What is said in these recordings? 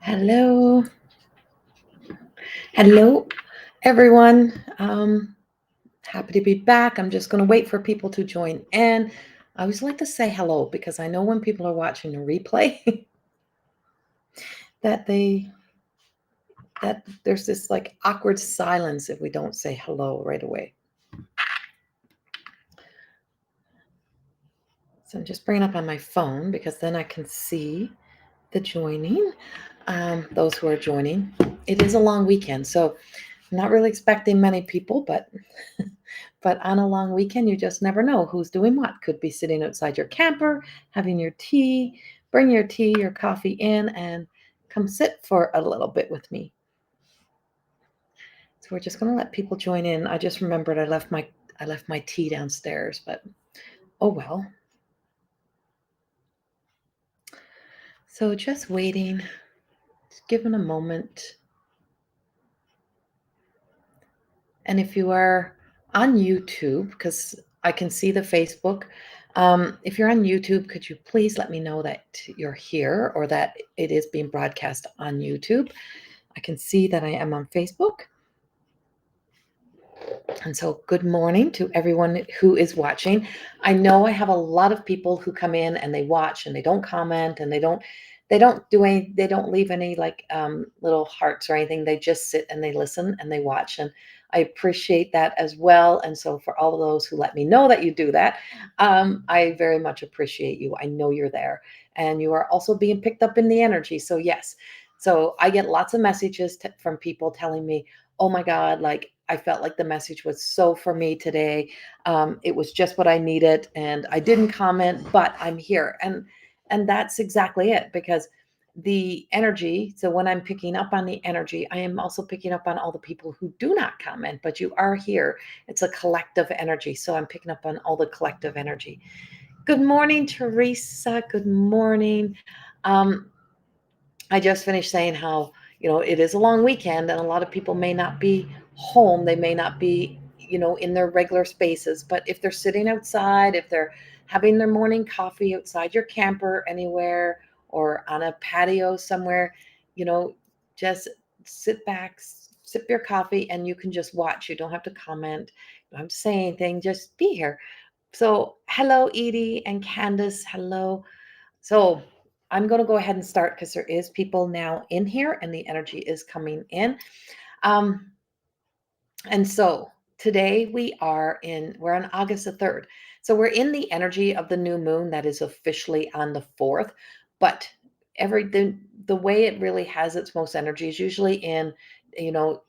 Hello. Hello, everyone. Happy to be back. I'm just going to wait for people to join in. I always like to say hello because I know when people are watching the replay that there's this like awkward silence if we don't say hello right away. So I'm just bringing up on my phone because then I can see the joining, those who are joining. It is a long weekend, so I'm not really expecting many people, but on a long weekend, you just never know who's doing what. Could be sitting outside your camper, having your tea. Bring your tea, your coffee in, and come sit for a little bit with me. So we're just going to let people join in. I just remembered I left my tea downstairs, but oh well. So just waiting, just giving a moment. And if you are on YouTube, because I can see the Facebook, if you're on YouTube, could you please let me know that you're here or that it is being broadcast on YouTube? I can see that I am on Facebook. And so good morning to everyone who is watching. I know I have a lot of people who come in and they watch and they don't comment and they don't leave any like little hearts or anything. They just sit and they listen and they watch, and I appreciate that as well. And so for all of those who let me know that you do that, I very much appreciate you. I know you're there and you are also being picked up in the energy. So yes, so I get lots of messages from people telling me, oh my God, like I felt like the message was so for me today. It was just what I needed, and I didn't comment, but I'm here, and that's exactly it, because the energy. So when I'm picking up on the energy, I am also picking up on all the people who do not comment, but you are here. It's a collective energy, so I'm picking up on all the collective energy. Good morning, Teresa. Good morning. Um, I just finished saying how, it is a long weekend and a lot of people may not be home. They may not be, in their regular spaces. But if they're sitting outside, if they're having their morning coffee outside your camper anywhere or on a patio somewhere, you know, just sit back, sip your coffee, and you can just watch. You don't have to comment. You don't have to say anything. Just be here. So, hello, Edie and Candace. Hello. So I'm going to go ahead and start because there is people now in here and the energy is coming in. Um, and so today we're on August the 3rd. So we're in the energy of the new moon that is officially on the 4th, but the way it really has its most energy is usually you know,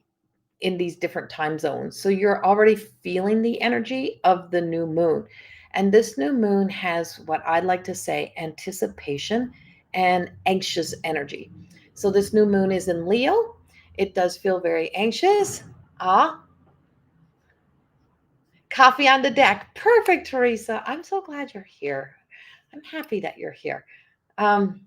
in these different time zones. So you're already feeling the energy of the new moon. And this new moon has what I'd like to say anticipation and anxious energy. So this new moon is in Leo. It does feel very anxious. Ah, coffee on the deck. Perfect, Teresa. I'm so glad you're here. I'm happy that you're here. Um,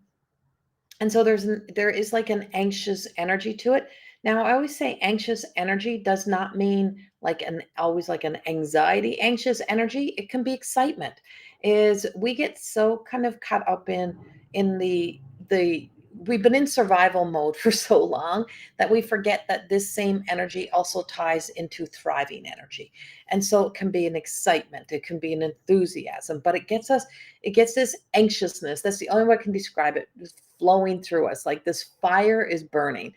and so there is like an anxious energy to it. Now I always say anxious energy does not mean like an always like an anxiety anxious energy. It can be excitement. Is we get so kind of caught up in the we've been in survival mode for so long that we forget that this same energy also ties into thriving energy. And so it can be an excitement, it can be an enthusiasm, but it gets this anxiousness. That's the only way I can describe it, just flowing through us. Like this fire is burning.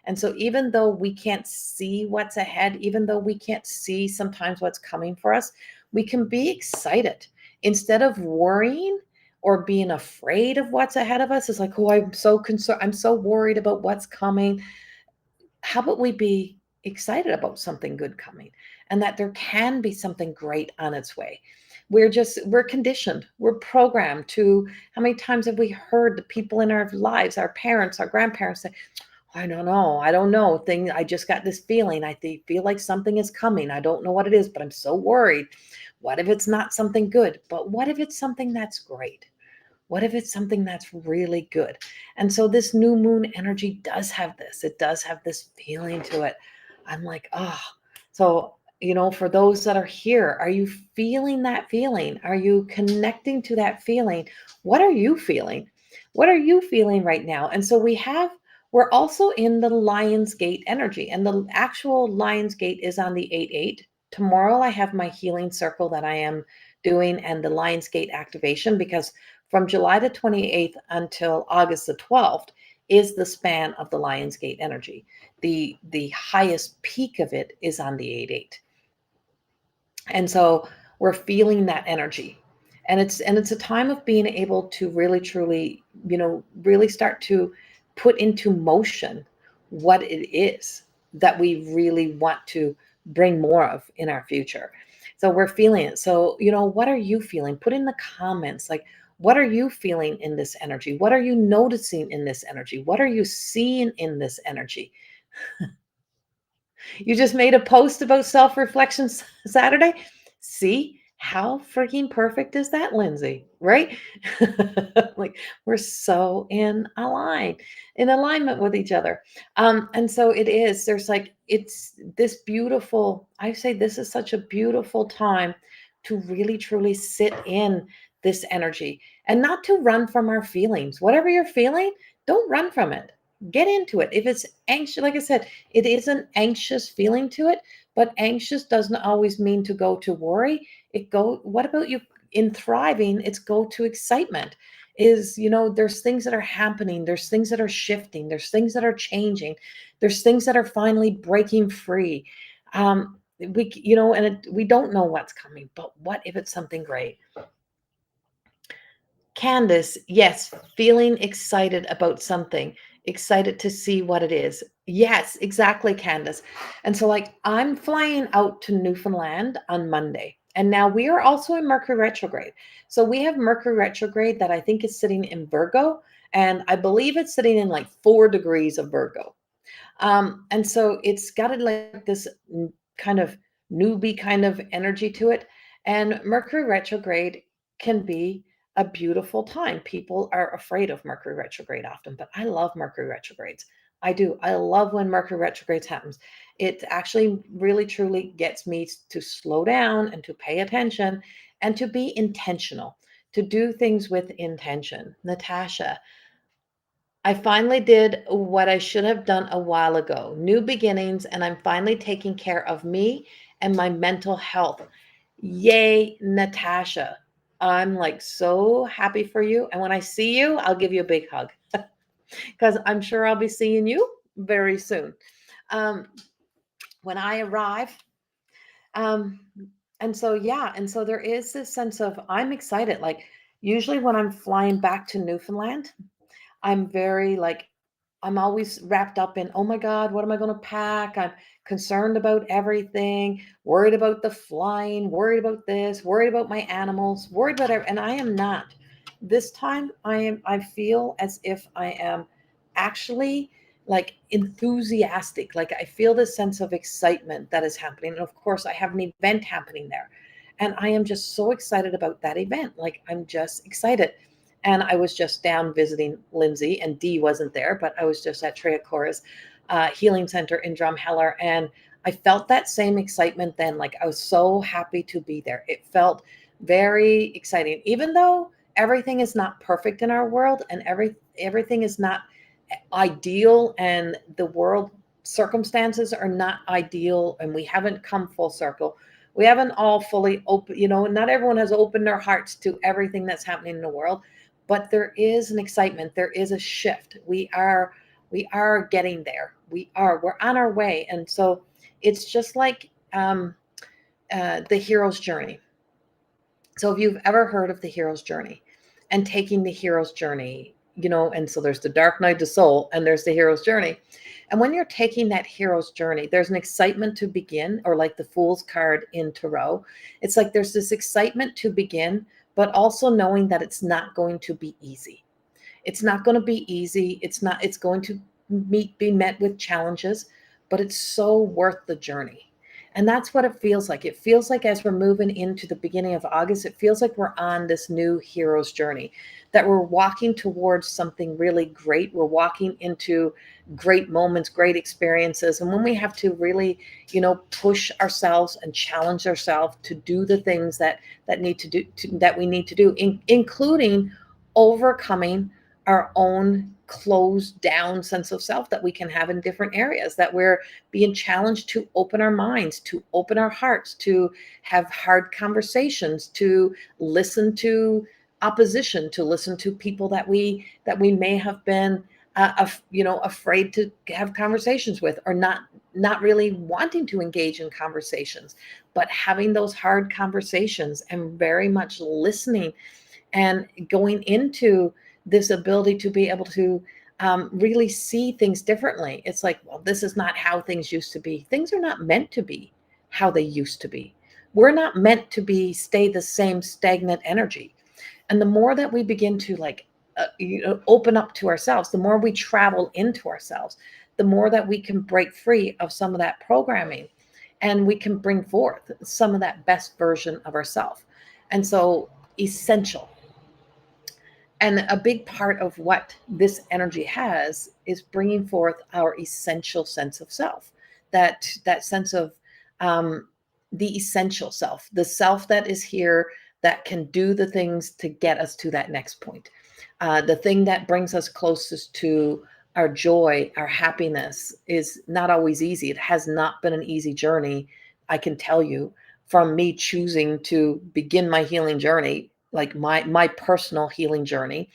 And so even though we can't see what's ahead, even though we can't see sometimes what's coming for us, we can be excited. Instead of worrying or being afraid of what's ahead of us, it's like, oh, I'm so concerned. I'm so worried about what's coming. How about we be excited about something good coming and that there can be something great on its way? We're conditioned, we're programmed to. How many times have we heard the people in our lives, our parents, our grandparents say, I don't know thing, I just got this feeling, feel like something is coming, I don't know what it is, but I'm so worried. What if it's not something good? But what if it's something that's great? What if it's something that's really good? And so this new moon energy does have this. It does have this feeling to it. I'm like, oh, so, for those that are here, are you feeling that feeling? Are you connecting to that feeling? What are you feeling? What are you feeling right now? And so we have We're also in the Lionsgate energy, and the actual Lionsgate is on the 8-8. Tomorrow, I have my healing circle that I am doing and the Lionsgate activation because from July the 28th until August the 12th is the span of the Lionsgate energy. The highest peak of it is on the 8-8. And so we're feeling that energy. And it's a time of being able to really truly, really start to put into motion what it is that we really want to bring more of in our future. So we're feeling it. So, what are you feeling? Put in the comments, like, what are you feeling in this energy? What are you noticing in this energy? What are you seeing in this energy? You just made a post about self-reflection Saturday? See, how freaking perfect is that, Lindsay? Right? Like, we're so in alignment with each other. And so it is, it's this beautiful, I say this is such a beautiful time to really truly sit in this energy and not to run from our feelings. Whatever you're feeling, don't run from it. Get into it. If it's anxious, like I said, it is an anxious feeling to it, but anxious doesn't always mean to go to worry. What about you in thriving? It's go to excitement. There's things that are happening, there's things that are shifting, there's things that are changing, there's things that are finally breaking free. We don't know what's coming, but what if it's something great? Candace, yes, feeling excited about something, excited to see what it is. Yes, exactly, Candace. And so, like, I'm flying out to Newfoundland on Monday. And now we are also in Mercury retrograde. So we have Mercury retrograde that I think is sitting in Virgo. And I believe it's sitting in like 4 degrees of Virgo. And so it's got like this kind of newbie kind of energy to it. And Mercury retrograde can be a beautiful time. People are afraid of Mercury retrograde often, but I love Mercury retrogrades. I do. I love when Mercury retrogrades happens. It actually really truly gets me to slow down and to pay attention and to be intentional, to do things with intention. Natasha, I finally did what I should have done a while ago. New beginnings, and I'm finally taking care of me and my mental health. Yay, Natasha. I'm like so happy for you. And when I see you, I'll give you a big hug because I'm sure I'll be seeing you very soon. Um, when I arrive, um, and so, yeah, and so there is this sense of I'm excited. Like, usually when I'm flying back to Newfoundland, I'm very like, I'm always wrapped up in, oh my God, what am I going to pack? I'm concerned about everything, worried about the flying, worried about this, worried about my animals, worried about everything. And I am not. This time I feel as if I am actually like enthusiastic. Like, I feel this sense of excitement that is happening. And of course, I have an event happening there. And I am just so excited about that event. Like, I'm just excited. And I was just down visiting Lindsay, and Dee wasn't there, but I was just at Treya Cora's healing center in Drumheller, and I felt that same excitement then. Like, I was so happy to be there. It felt very exciting, even though everything is not perfect in our world, and everything is not ideal, and the world circumstances are not ideal, and we haven't come full circle. We haven't all fully open, not everyone has opened their hearts to everything that's happening in the world, but there is an excitement, there is a shift. We are getting there. We're on our way. And so it's just like the hero's journey. So if you've ever heard of the hero's journey and taking the hero's journey, and so there's the dark night of soul and there's the hero's journey. And when you're taking that hero's journey, there's an excitement to begin, or like the Fool's card in Tarot. It's like there's this excitement to begin, but also knowing that it's not going to be easy. It's not going to be easy. It's going to be met with challenges, but it's so worth the journey. And that's what it feels like. It feels like as we're moving into the beginning of August, it feels like we're on this new hero's journey, that we're walking towards something really great. We're walking into great moments, great experiences. And when we have to really, push ourselves and challenge ourselves to do the things that we need to do, including overcoming our own closed down sense of self that we can have in different areas, that we're being challenged to open our minds, to open our hearts, to have hard conversations, to listen to opposition, to listen to people that we may have been afraid to have conversations with, or not really wanting to engage in conversations, but having those hard conversations and very much listening and going into this ability to be able to really see things differently. It's like, well, this is not how things used to be. Things are not meant to be how they used to be. We're not meant to be stay the same stagnant energy. And the more that we begin to open up to ourselves, the more we travel into ourselves, the more that we can break free of some of that programming, and we can bring forth some of that best version of ourselves. And so, essential, and a big part of what this energy has is bringing forth our essential sense of self, that sense of um, the essential self, the self that is here, that can do the things to get us to that next point, the thing that brings us closest to our joy, our happiness. Is not always easy. It has not been an easy journey, I can tell you, from me choosing to begin my healing journey, like my personal healing journey.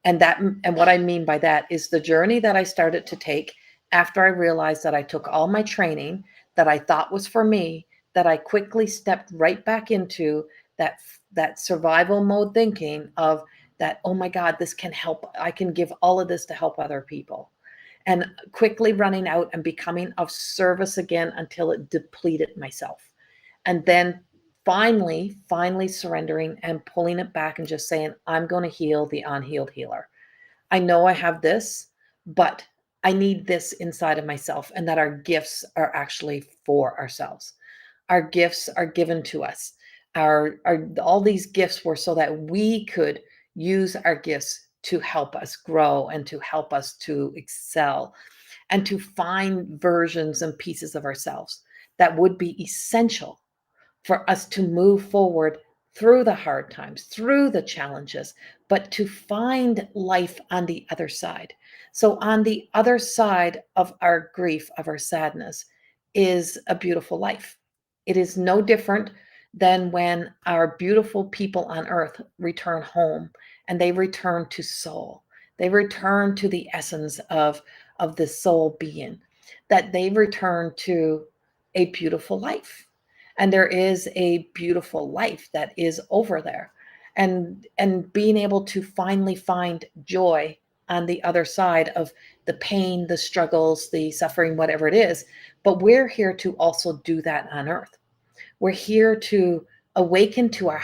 And what I mean by that is the journey that I started to take after I realized that I took all my training that I thought was for me, that I quickly stepped right back into that survival mode thinking of that, oh my God, this can help. I can give all of this to help other people. And quickly running out and becoming of service again until it depleted myself. And then finally surrendering and pulling it back and just saying, I'm going to heal the unhealed healer. I know I have this, but I need this inside of myself, and that our gifts are actually for ourselves. Our gifts are given to us. Our all these gifts were so that we could use our gifts to help us grow and to help us to excel and to find versions and pieces of ourselves that would be essential for us to move forward through the hard times, through the challenges, but to find life on the other side. So, on the other side of our grief, of our sadness, is a beautiful life. It is no different than when our beautiful people on earth return home, and they return to soul. They return to the essence of the soul being, that they return to a beautiful life. And there is a beautiful life that is over there. And being able to finally find joy on the other side of the pain, the struggles, the suffering, whatever it is. But we're here to also do that on earth. We're here to awaken to our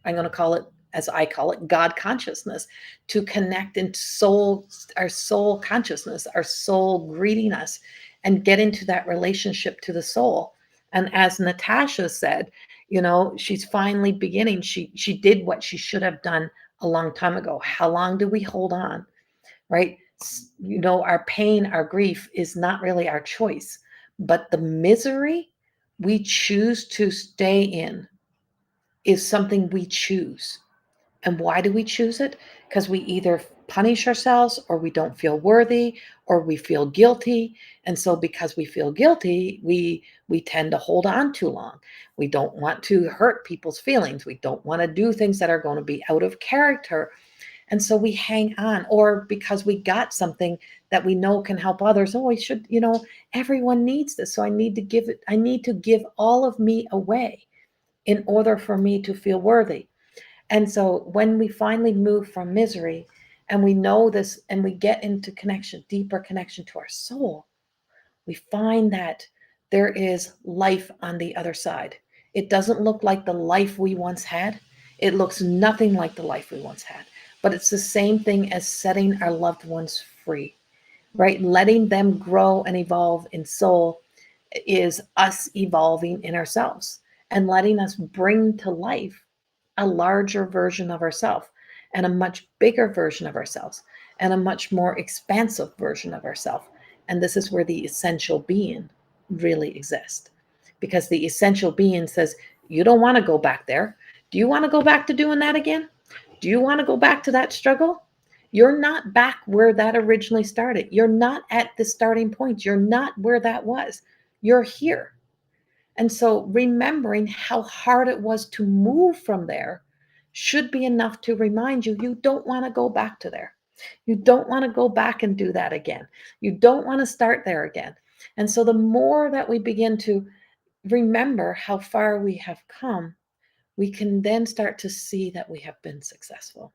I'm going to call it, as I call it, God consciousness, to connect in soul, our soul consciousness, our soul greeting us, and get into that relationship to the soul. And as Natasha said, she's finally beginning. She did what she should have done a long time ago. How long do we hold on? Right? Our pain, our grief is not really our choice, but the misery we choose to stay in is something we choose. And why do we choose it? Because we either punish ourselves, or we don't feel worthy, or we feel guilty. And so because we feel guilty, we tend to hold on too long. We don't want to hurt people's feelings. We don't want to do things that are going to be out of character. And so we hang on, or because we got something that we know can help others. Oh, I should, everyone needs this. So I need to give all of me away in order for me to feel worthy. And so when we finally move from misery and we know this, and we get into connection, deeper connection to our soul, we find that there is life on the other side. It doesn't look like the life we once had. It looks nothing like the life we once had. But it's the same thing as setting our loved ones free, right? Letting them grow and evolve in soul is us evolving in ourselves and letting us bring to life a larger version of ourselves, and a much bigger version of ourselves, and a much more expansive version of ourselves. And this is where the essential being really exists. Because the essential being says, you don't want to go back there. Do you want to go back to doing that again? Do you want to go back to that struggle? You're not back where that originally started. You're not at the starting point. You're not where that was. You're here. And so remembering how hard it was to move from there should be enough to remind you you don't want to go back to there. You don't want to go back and do that again. You don't want to start there again. And so the more that we begin to remember how far we have come, we can then start to see that we have been successful.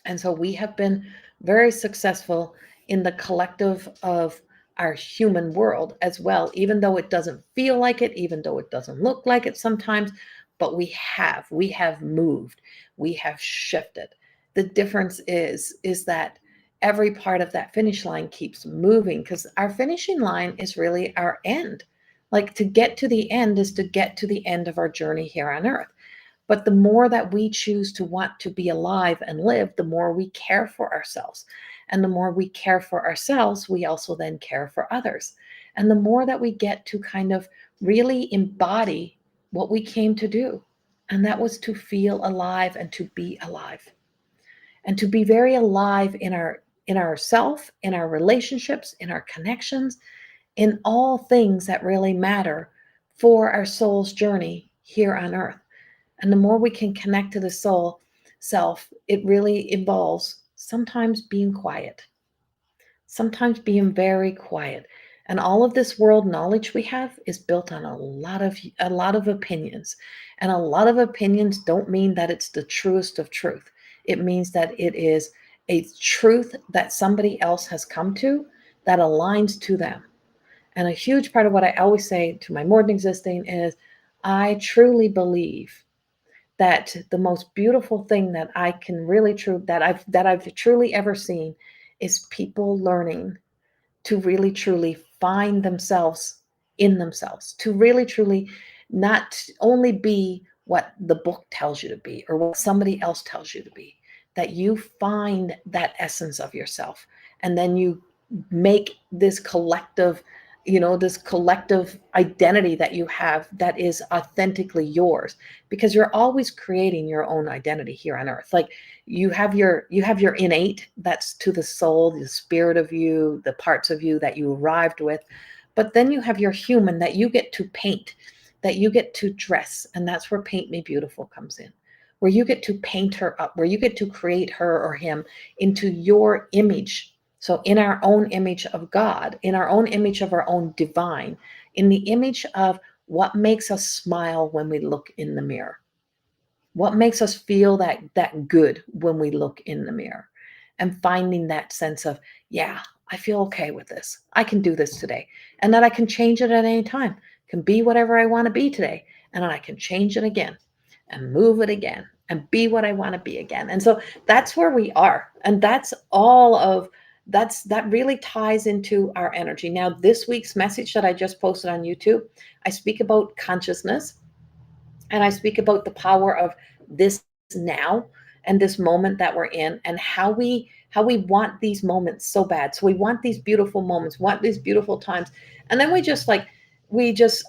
And so we have been very successful in the collective of our human world as well, even though it doesn't feel like it, even though it doesn't look like it sometimes, but we have moved, we have shifted. The difference is that every part of that finish line keeps moving because our finishing line is really our end. Like to get to the end is to get to the end of our journey here on earth. But the more that we choose to want to be alive and live, the more we care for ourselves. And the more we care for ourselves, we also then care for others. And the more that we get to kind of really embody what we came to do, and that was to feel alive and to be alive and to be very alive in ourself, in our relationships, in our connections, in all things that really matter for our soul's journey here on earth. And the more we can connect to the soul self, it really involves sometimes being quiet, sometimes being very quiet. And all of this world knowledge we have is built on a lot of opinions. And a lot of opinions don't mean that it's the truest of truth. It means that it is a truth that somebody else has come to that aligns to them. And a huge part of what I always say to my more than existing is I truly believe that the most beautiful thing that I can really true that I've truly ever seen is people learning to really truly find themselves in themselves, to really truly not only be what the book tells you to be or what somebody else tells you to be, that you find that essence of yourself and then you make this collective identity that you have that is authentically yours because you're always creating your own identity here on earth. Like you have your innate, that's to the soul, the spirit of you, the parts of you that you arrived with, but then you have your human that you get to paint, that you get to dress, and that's where Paint Me Beautiful comes in, where you get to paint her up, where you get to create her or him into your image. So in our own image of God, in our own image of our own divine, in the image of what makes us smile when we look in the mirror, what makes us feel that good when we look in the mirror, and finding that sense of, yeah, I feel okay with this, I can do this today, and that I can change it at any time, can be whatever I want to be today, and then I can change it again and move it again and be what I want to be again. And so that's where we are, and that really ties into our energy. Now, this week's message that I just posted on YouTube, I speak about consciousness, and I speak about the power of this now and this moment that we're in, and how we want these moments so bad. So we want these beautiful moments, want these beautiful times, and then we just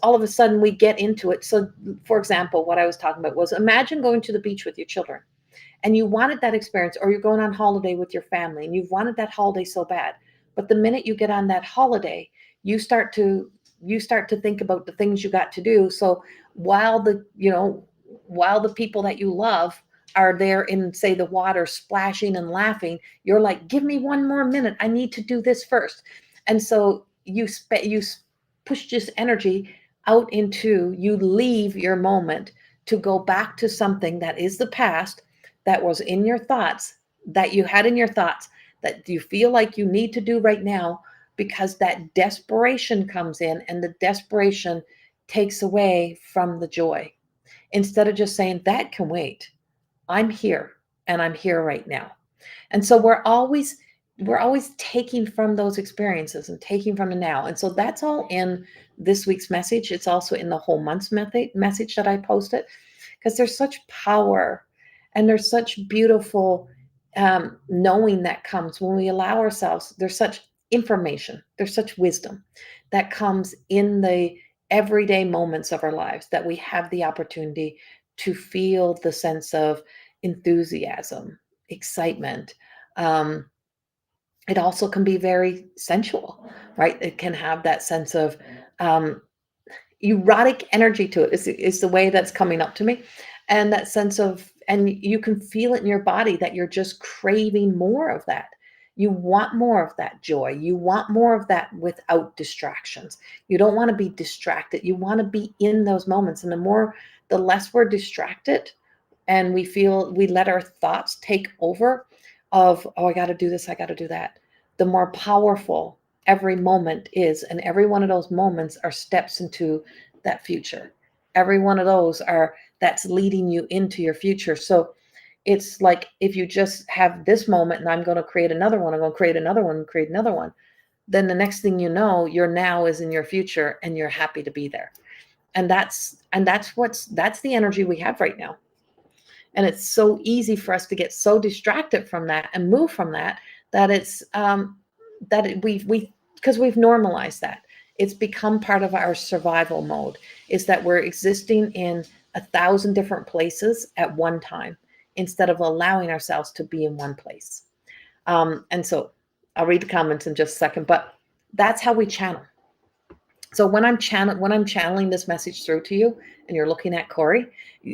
all of a sudden we get into it. So for example, what I was talking about was, imagine going to the beach with your children and you wanted that experience, or you're going on holiday with your family and you've wanted that holiday so bad, but the minute you get on that holiday, you start to think about the things you got to do. So while the people that you love are there in, say, the water splashing and laughing, you're like, give me one more minute, I need to do this first. And so you push this energy out into, you leave your moment to go back to something that is the past, that was in your thoughts, that you had in your thoughts, that you feel like you need to do right now, because that desperation comes in, and the desperation takes away from the joy. Instead of just saying, that can wait, I'm here, and I'm here right now. And so we're always taking from those experiences and taking from the now. And so that's all in this week's message. It's also in the whole month's message that I posted, because there's such power and there's such beautiful knowing that comes when we allow ourselves. There's such information, there's such wisdom that comes in the everyday moments of our lives, that we have the opportunity to feel the sense of enthusiasm, excitement, Um, it also can be very sensual, right? It can have that sense of um, erotic energy to it is the way that's coming up to me. And that sense of, and you can feel it in your body that you're just craving more of that. You want more of that joy. You want more of that without distractions. You don't want to be distracted. You want to be in those moments. And the less we're distracted and we let our thoughts take over of, oh, I got to do this, I got to do that, the more powerful every moment is. And every one of those moments are steps into that future. Every one of those that's leading you into your future. So it's like, if you just have this moment and I'm going to create another one, I'm going to create another one, create another one, then the next thing you know, your now is in your future and you're happy to be there. And that's the energy we have right now. And it's so easy for us to get so distracted from that and move from that, that it's that it, we because we've normalized that. It's become part of our survival mode, is that we're existing in 1,000 different places at one time instead of allowing ourselves to be in one place. And so I'll read the comments in just a second, but that's how we channel. So when I'm channeling this message through to you and you're looking at Corrie,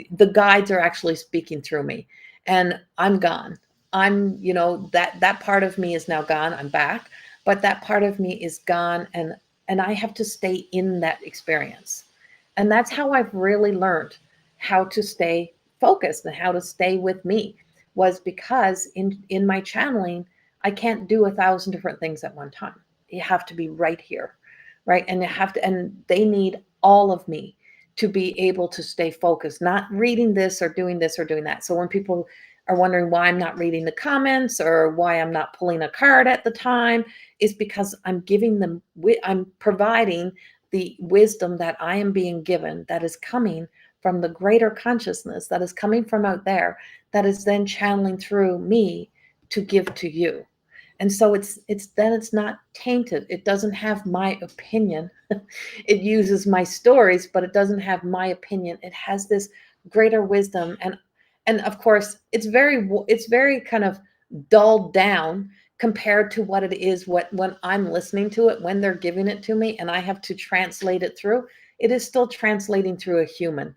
the guides are actually speaking through me, and I'm gone. That part of me is now gone. I'm back, but that part of me is gone, and I have to stay in that experience. And that's how I've really learned how to stay focused and how to stay with me, was because in my channeling, I can't do 1,000 different things at one time. You have to be right here, right? And they need all of me to be able to stay focused, not reading this or doing that. So when people are wondering why I'm not reading the comments or why I'm not pulling a card at the time, is because I'm providing the wisdom that I am being given, that is coming from the greater consciousness, that is coming from out there, that is then channeling through me to give to you. And so it's not tainted. It doesn't have my opinion. It uses my stories, but it doesn't have my opinion. It has this greater wisdom. And of course, it's very kind of dulled down compared to what it is, when I'm listening to it, when they're giving it to me and I have to translate it through. It is still translating through a human.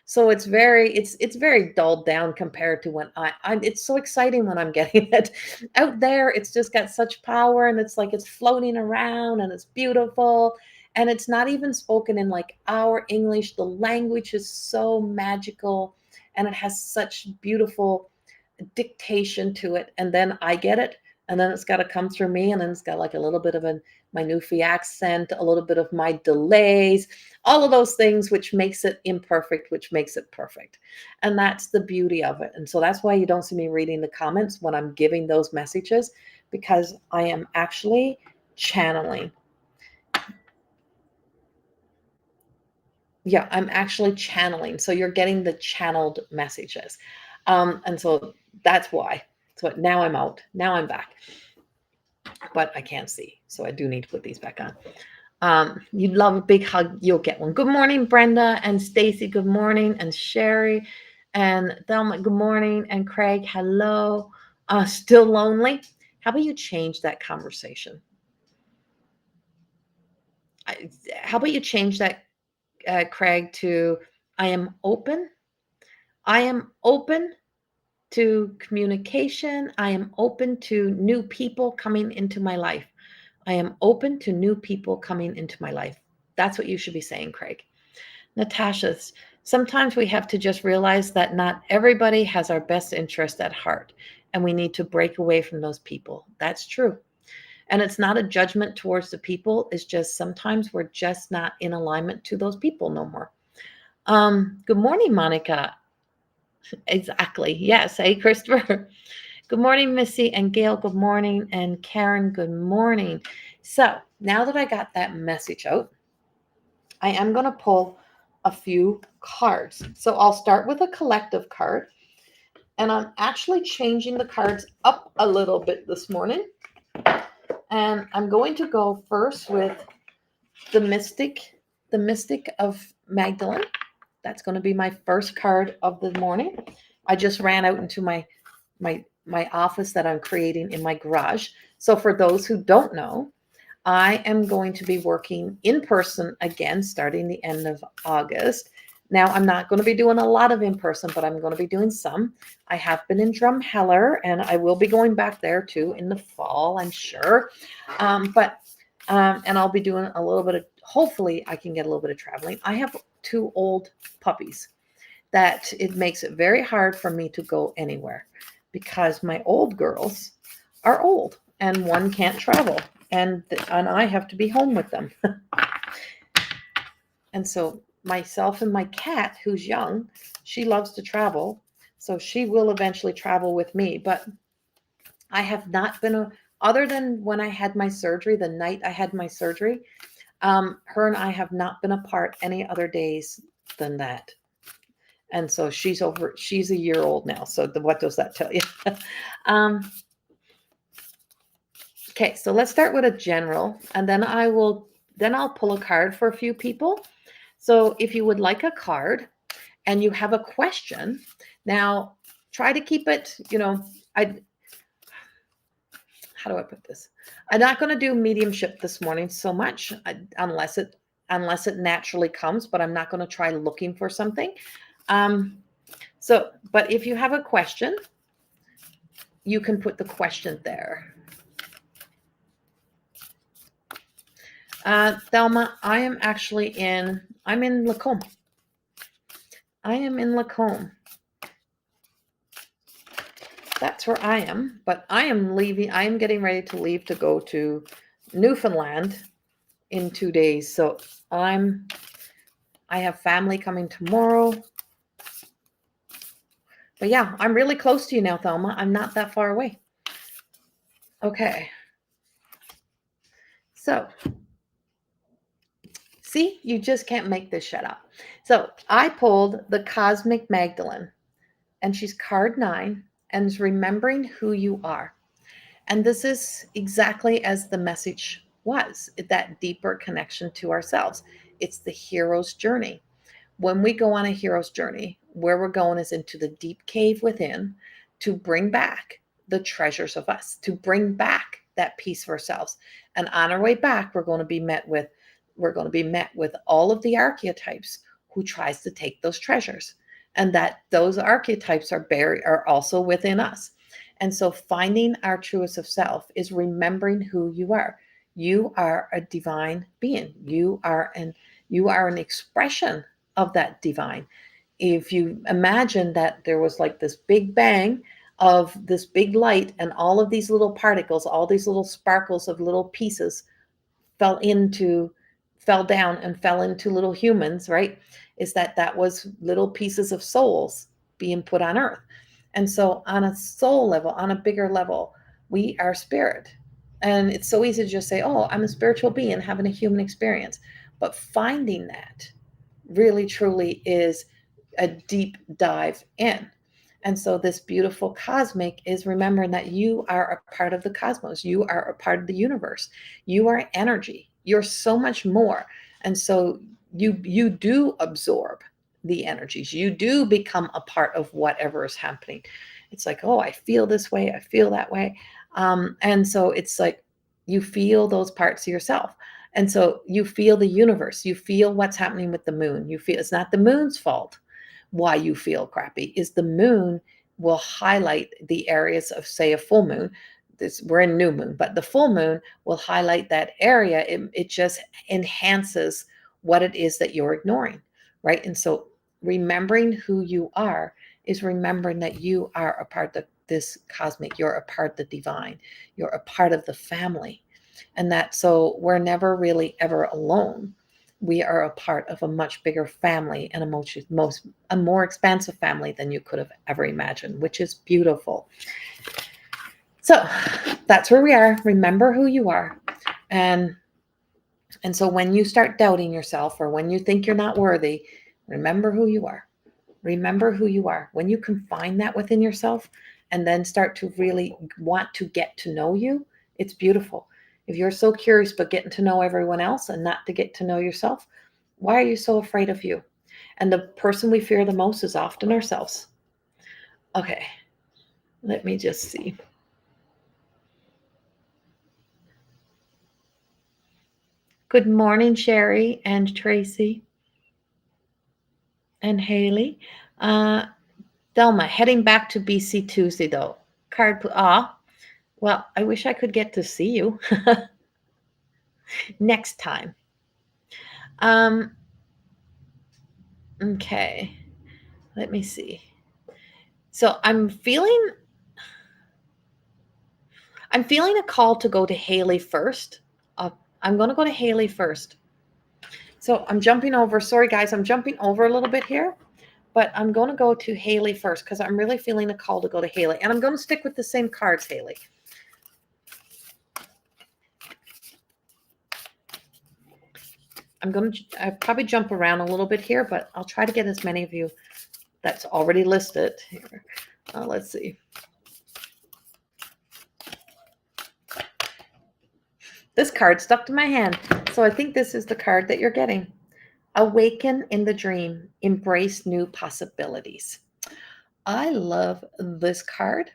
So it's very dulled down compared to when I'm it's so exciting when I'm getting it out there. It's just got such power, and it's like it's floating around and it's beautiful. And it's not even spoken in like our English. The language is so magical, and it has such beautiful dictation to it, and then I get it, and then it's got to come through me, and then it's got like a little bit of my Newfie accent, a little bit of my delays, all of those things, which makes it imperfect, which makes it perfect. And that's the beauty of it. And so that's why you don't see me reading the comments when I'm giving those messages, because I am actually channeling. Yeah, I'm actually channeling. So you're getting the channeled messages. And so that's why. So now I'm out. Now I'm back. But I can't see. So I do need to put these back on. You'd love a big hug, you'll get one. Good morning, Brenda and Stacy. Good morning. And Sherry and Thelma. Good morning. And Craig, hello. Still lonely? How about you change that conversation? How about you change that, Craig, to I am open. I am open to communication. I am open to new people coming into my life. I am open to new people coming into my life. That's what you should be saying, Craig. Natasha, sometimes we have to just realize that not everybody has our best interest at heart, and we need to break away from those people. That's true. And it's not a judgment towards the people. It's just sometimes we're just not in alignment to those people no more. Good morning, Monica. Exactly. Yes. Hey, Christopher. Good morning, Missy and Gail. Good morning. And Karen, good morning. So now that I got that message out, I am going to pull a few cards. So I'll start with a collective card. And I'm actually changing the cards up a little bit this morning. And I'm going to go first with the Mystic of Magdalene. That's going to be my first card of the morning. I just ran out into my my office that I'm creating in my garage. So for those who don't know, I am going to be working in person again starting the end of August. Now, I'm not going to be doing a lot of in person, but I'm going to be doing some. I have been in Drumheller, and I will be going back there too in the fall, I'm sure. And I'll be doing a little bit of, hopefully, I can get a little bit of traveling. I have 2 old puppies that it makes it very hard for me to go anywhere because my old girls are old and one can't travel, and I have to be home with them. And so myself and my cat, who's young, she loves to travel, so she will eventually travel with me. But I have not been other than when I had my surgery, the night I had my surgery, her and I have not been apart any other days than that. And so she's a year old now. So what does that tell you? um, okay, so let's start with a general, and then I'll pull a card for a few people. So if you would like a card and you have a question, now try to keep it, how do I put this? I'm not going to do mediumship this morning so much unless it naturally comes, but I'm not going to try looking for something. But if you have a question, you can put the question there. Thelma, I'm in Lacombe. I am in Lacombe. That's where I am, but I am leaving. I am getting ready to leave to go to Newfoundland in 2 days. So I have family coming tomorrow. But yeah, I'm really close to you now, Thelma. I'm not that far away. Okay. So, see, you just can't make this shut up. So I pulled the Cosmic Magdalene, and she's card 9, and is remembering who you are. And this is exactly as the message was, that deeper connection to ourselves. It's the hero's journey. When we go on a hero's journey, where we're going is into the deep cave within to bring back the treasures of us, to bring back that piece of ourselves. And on our way back, we're going to be met with all of the archetypes who tries to take those treasures, and that those archetypes are also within us. And so finding our truest of self is remembering who you are. You are a divine being. You are an expression of that divine. If you imagine that there was like this big bang of this big light, and all of these little particles, all these little sparkles of little pieces fell down and fell into little humans, right? Is that was little pieces of souls being put on earth. And so on a soul level, on a bigger level, we are spirit. And it's so easy to just say, oh, I'm a spiritual being having a human experience. But finding that really truly is a deep dive in. And so this beautiful cosmic is remembering that you are a part of the cosmos. You are a part of the universe. You are energy. You're so much more. And so you do absorb the energies. You do become a part of whatever is happening. It's like, oh, I feel this way. I feel that way. And so it's like you feel those parts of yourself. And so you feel the universe. You feel what's happening with the moon. You feel it's not the moon's fault why you feel crappy. Is the moon will highlight the areas of, say, a full moon. We're in new moon, but the full moon will highlight that area. It just enhances what it is that you're ignoring, right? And so remembering who you are is remembering that you are a part of this cosmic. You're a part of the divine. You're a part of the family. And that, so we're never really ever alone. We are a part of a much bigger family, and a more expansive family than you could have ever imagined, which is beautiful. So that's where we are. Remember who you are. And so when you start doubting yourself, or when you think you're not worthy, remember who you are. Remember who you are. When you can find that within yourself and then start to really want to get to know you, it's beautiful. If you're so curious but getting to know everyone else and not to get to know yourself, why are you so afraid of you? And the person we fear the most is often ourselves. Okay. Let me just see. Good morning, Sherry and Tracy and Haley. Uh, Delma, heading back to BC Tuesday though. Well, I wish I could get to see you next time. Um, okay, let me see. So I'm feeling a call to go to Haley first. I'm going to go to Haley first. So I'm jumping over. Sorry, guys, I'm jumping over a little bit here, but I'm going to go to Haley first because I'm really feeling a call to go to Haley. And I'm going to stick with the same cards, Haley. I'm going to probably jump around a little bit here, but I'll try to get as many of you that's already listed here. Let's see. This card stuck to my hand. So I think this is the card that you're getting. Awaken in the dream. Embrace new possibilities. I love this card.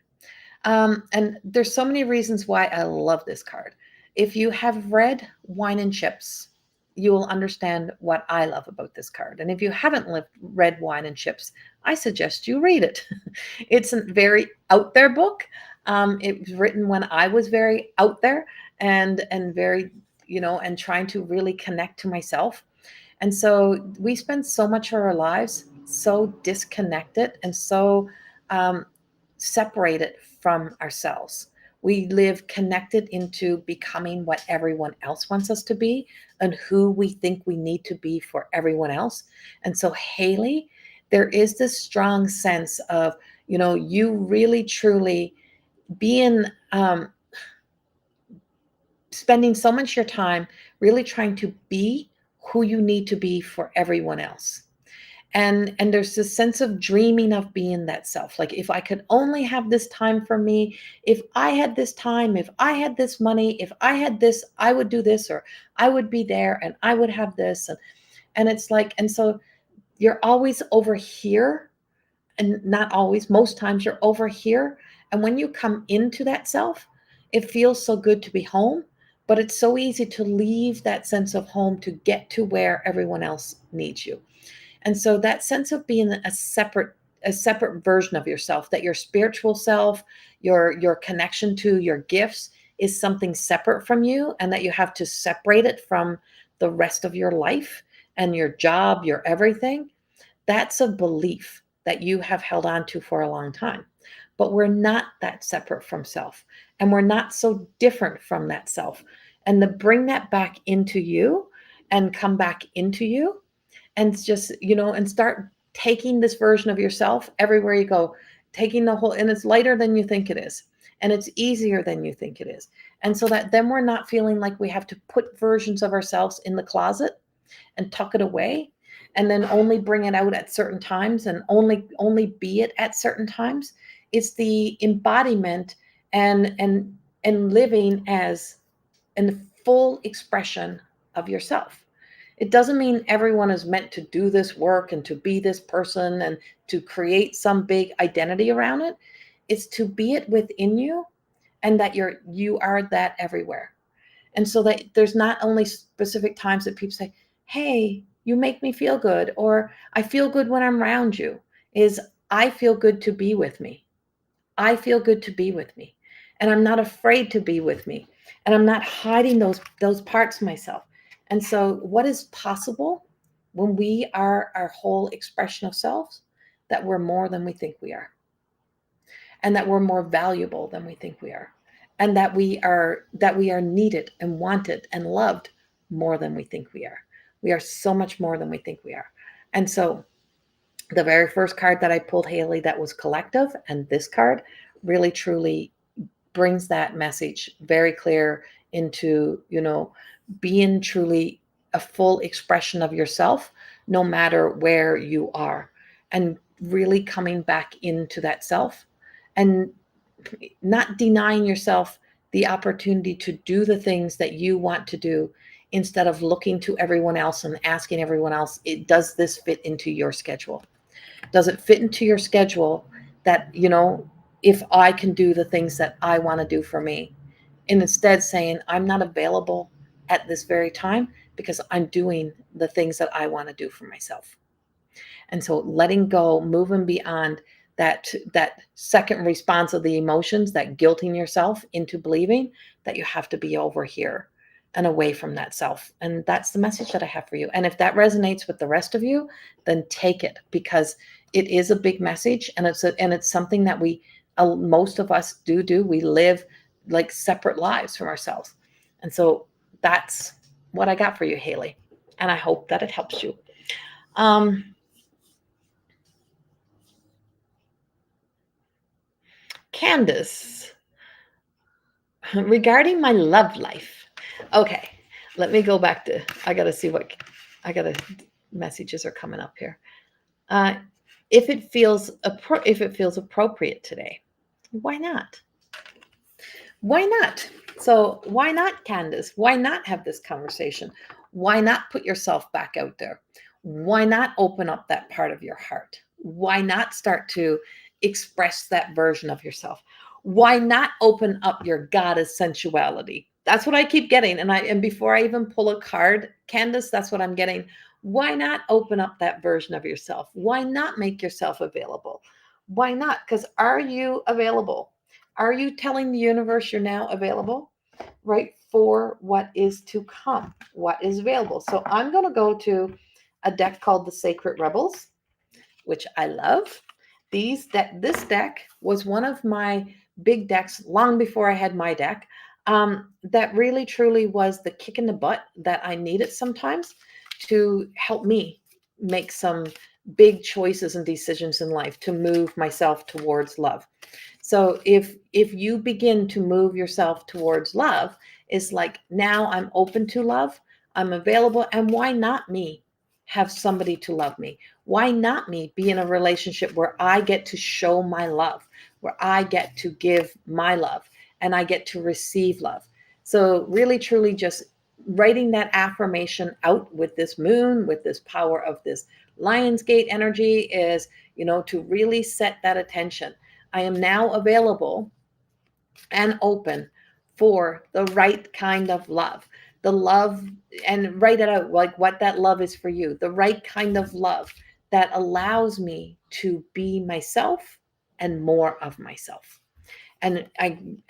And there's so many reasons why I love this card. If you have read Wine and Chips, you will understand what I love about this card. And if you haven't read Wine and Chips, I suggest you read it. It's a very out there book. It was written when I was very out there and very, and trying to really connect to myself. And so we spend so much of our lives so disconnected and so separated from ourselves. We live connected into becoming what everyone else wants us to be and who we think we need to be for everyone else. And so, Haley, there is this strong sense of, you really truly being, spending so much of your time really trying to be who you need to be for everyone else. And there's this sense of dreaming of being that self. Like, if I could only have this time for me, if I had this time, if I had this money, if I had this, I would do this, or I would be there and I would have this. And it's like, and so you're always over here, and not always, most times you're over here. And when you come into that self, it feels so good to be home, but it's so easy to leave that sense of home to get to where everyone else needs you. And so that sense of being a separate version of yourself, that your spiritual self, your connection to your gifts is something separate from you, and that you have to separate it from the rest of your life and your job, your everything. That's a belief that you have held on to for a long time. But we're not that separate from self, and we're not so different from that self. And to bring that back into you and come back into you, and just, and start taking this version of yourself everywhere you go, taking the whole, and it's lighter than you think it is, and it's easier than you think it is. And so that then we're not feeling like we have to put versions of ourselves in the closet and tuck it away, and then only bring it out at certain times, and only be it at certain times. It's the embodiment and living as in the full expression of yourself. It doesn't mean everyone is meant to do this work and to be this person and to create some big identity around it. It's to be it within you, and that you are that everywhere. And so that there's not only specific times that people say, "Hey, you make me feel good," or "I feel good when I'm around you," is I feel good to be with me. I feel good to be with me. And I'm not afraid to be with me. And I'm not hiding those parts of myself. And so what is possible when we are our whole expression of selves? That we're more than we think we are. And that we're more valuable than we think we are. And that we are needed and wanted and loved more than we think we are. We are so much more than we think we are. And so the very first card that I pulled, Haley, that was collective, and this card really truly brings that message very clear into, being truly a full expression of yourself, no matter where you are, and really coming back into that self, and not denying yourself the opportunity to do the things that you want to do, instead of looking to everyone else and asking everyone else, does this fit into your schedule? Does it fit into your schedule that, if I can do the things that I want to do for me, and instead saying, I'm not available at this very time because I'm doing the things that I want to do for myself. And so letting go, moving beyond that second response of the emotions, that guilting yourself into believing that you have to be over here and away from that self. And that's the message that I have for you. And if that resonates with the rest of you, then take it, because it is a big message, and it's something that we most of us do. We live like separate lives from ourselves. And so that's what I got for you, Haley. And I hope that it helps you. Um, Candace, regarding my love life. Okay, let me go back to, I got to see what, messages are coming up here. Uh, if it feels appropriate today, why not? Why not? So why not, Candace? Why not have this conversation? Why not put yourself back out there? Why not open up that part of your heart? Why not start to express that version of yourself? Why not open up your goddess sensuality? That's what I keep getting. And before I even pull a card, Candace, that's what I'm getting. Why not open up that version of yourself? Why not make yourself available? Why not? Because are you available? Are you telling the universe you're now available, right, for what is to come, what is available? So I'm going to go to a deck called the Sacred Rebels, which I love. This deck was one of my big decks long before I had my deck. That really truly was the kick in the butt that I needed sometimes to help me make some big choices and decisions in life to move myself towards love. So if you begin to move yourself towards love, it's like, now I'm open to love, I'm available, and why not me have somebody to love me? Why not me be in a relationship where I get to show my love, where I get to give my love, and I get to receive love? So really truly just writing that affirmation out with this moon, with this power of this Lionsgate energy, is, to really set that attention. I am now available and open for the right kind of love. The love, and write it out like what that love is for you. The right kind of love that allows me to be myself and more of myself. And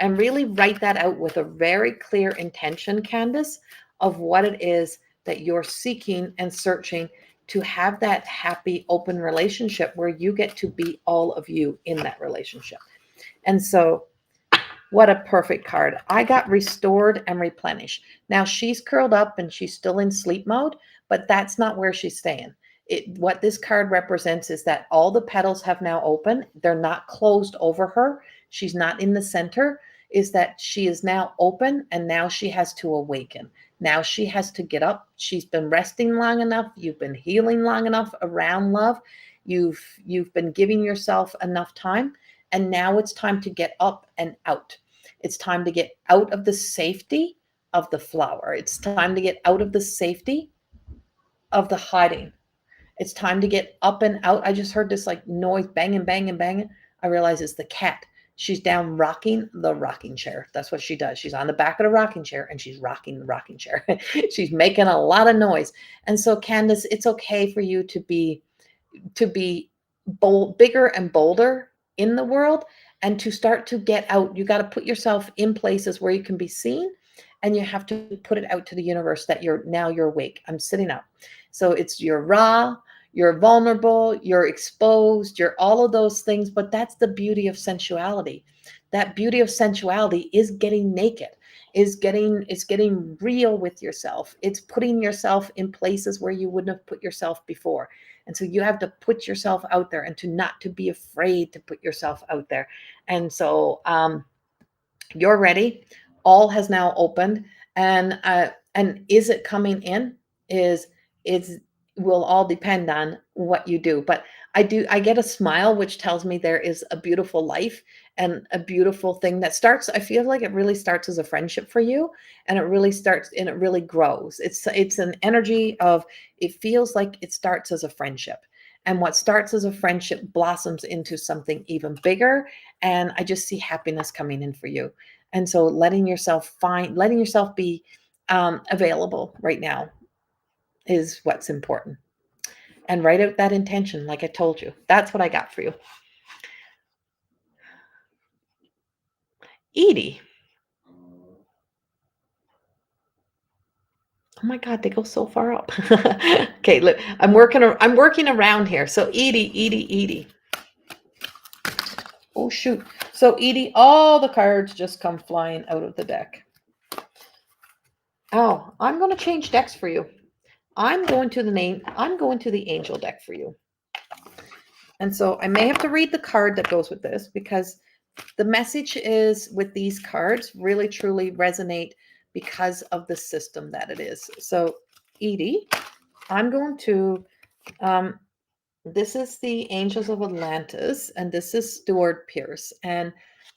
really write that out with a very clear intention, Candace, of what it is that you're seeking and searching to have, that happy, open relationship where you get to be all of you in that relationship. And so, what a perfect card. I got restored and replenished. Now she's curled up and she's still in sleep mode, but that's not where she's staying. What this card represents is that all the petals have now opened. They're not closed over her. She's not in the center. Is that she is now open, and now she has to awaken. Now she has to get up. She's been resting long enough. You've been healing long enough around love. You've been giving yourself enough time, and now it's time to get up and out. It's time to get out of the safety of the flower. It's time to get out of the safety of the hiding. It's time to get up and out. I just heard this like noise, banging, banging, banging. I realize it's the cat. She's down rocking the rocking chair. That's what she does. She's on the back of the rocking chair and she's rocking the rocking chair. She's making a lot of noise. And so, Candace, it's okay for you to be bold, bigger and bolder in the world, and to start to get out. You got to put yourself in places where you can be seen, and you have to put it out to the universe that you're awake. I'm sitting up. So you're raw, you're vulnerable, you're exposed, you're all of those things. But that's the beauty of sensuality. That beauty of sensuality is getting naked, is getting real with yourself. It's putting yourself in places where you wouldn't have put yourself before. And so you have to put yourself out there, and to be afraid to put yourself out there. And so you're ready. All has now opened, and is it coming in? Is will all depend on what you do. But I get a smile, which tells me there is a beautiful life and a beautiful thing that starts. I feel like it really starts as a friendship for you, and it really starts and it really grows. It's an energy of, it feels like it starts as a friendship. And what starts as a friendship blossoms into something even bigger and I just see happiness coming in for you. And so letting yourself be available right now is what's important. And write out that intention, like I told you. That's what I got for you. Edie. Oh my God, they go so far up. Okay, look, I'm working around here. So Edie. Oh shoot. So Edie, all the cards just come flying out of the deck. Oh, I'm going to change decks for you. I'm going to the angel deck for you. And so I may have to read the card that goes with this, because the message is with these cards really truly resonate because of the system that it is. So Edie, I'm going to this is the Angels of Atlantis, and this is Stuart Pierce, and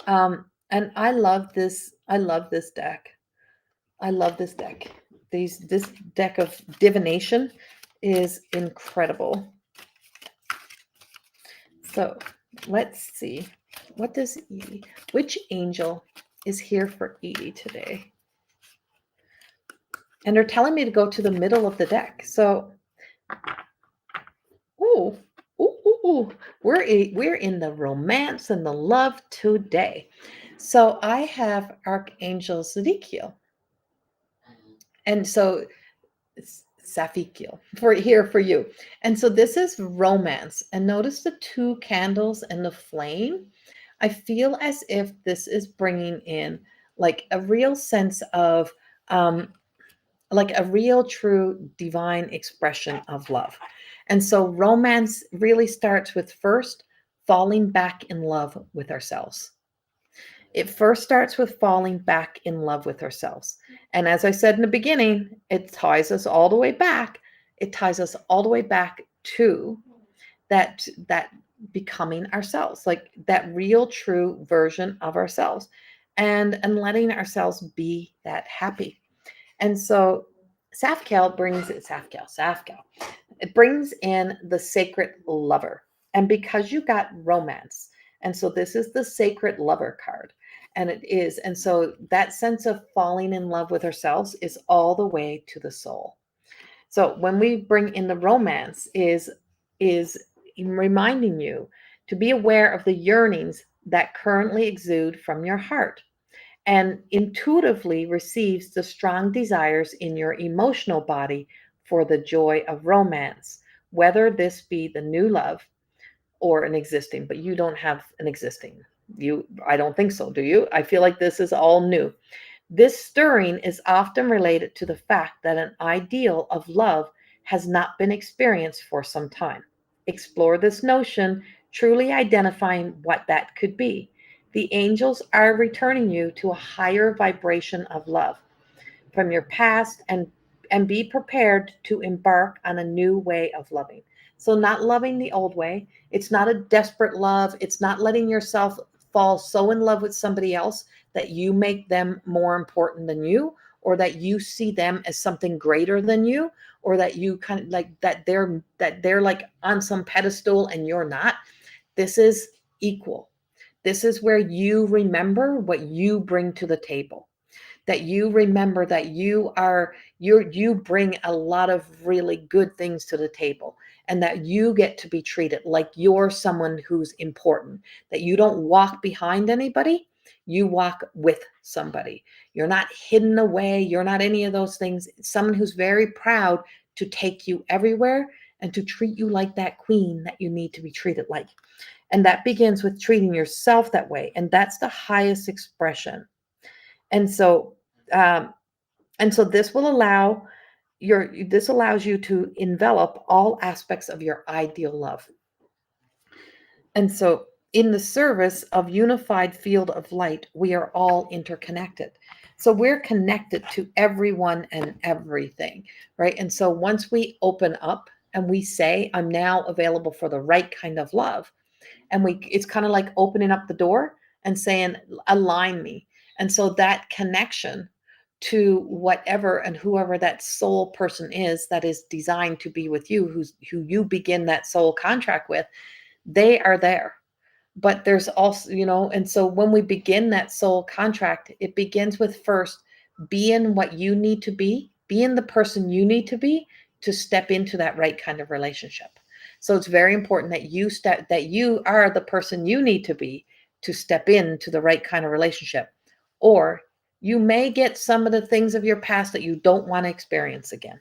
I love this. I love this deck. I love this deck. This deck of divination is incredible. So let's see. What does Edie? Which angel is here for Edie today? And they're telling me to go to the middle of the deck. So, ooh, we're in the romance and the love today. So I have Archangel Zedekiel, and so Safikiel for you. And so this is romance. And notice the two candles and the flame. I feel as if this is bringing in like a real sense of like a real true divine expression of love. And so romance really starts with first falling back in love with ourselves. It first starts with falling back in love with ourselves. And as I said in the beginning, it ties us all the way back. It ties us all the way back to that becoming ourselves, like that real true version of ourselves, and letting ourselves be that happy. And so Safkel. It brings in the sacred lover. And because you got romance, and so this is the sacred lover card. And it is. And so that sense of falling in love with ourselves is all the way to the soul. So when we bring in the romance is reminding you to be aware of the yearnings that currently exude from your heart, and intuitively receives the strong desires in your emotional body for the joy of romance, whether this be the new love or an existing. But you don't have an existing. I don't think so, do you? I feel like this is all new. This stirring is often related to the fact that an ideal of love has not been experienced for some time. Explore this notion, truly identifying what that could be. The angels are returning you to a higher vibration of love from your past, and be prepared to embark on a new way of loving. So not loving the old way. It's not a desperate love. It's not letting yourself fall so in love with somebody else that you make them more important than you, or that you see them as something greater than you, or that you kind of like that they're like on some pedestal and you're not. This is equal. This is where you remember what you bring to the table, that you remember that you bring a lot of really good things to the table, and that you get to be treated like you're someone who's important, that you don't walk behind anybody, you walk with somebody. You're not hidden away, you're not any of those things. It's someone who's very proud to take you everywhere and to treat you like that queen that you need to be treated like. And that begins with treating yourself that way, and that's the highest expression. And so um, this will allow this allows you to envelop all aspects of your ideal love. And so in the service of unified field of light, we are all interconnected. So we're connected to everyone and everything, right? And so once we open up and we say, I'm now available for the right kind of love, and it's kind of like opening up the door and saying, align me. And so that connection to whatever and whoever that soul person is that is designed to be with you, who you begin that soul contract with, they are there. But there's also, and so when we begin that soul contract, it begins with first being what you need to be, being the person you need to step into that right kind of relationship. So it's very important that you are the person you need to step into the right kind of relationship. Or you may get some of the things of your past that you don't want to experience again.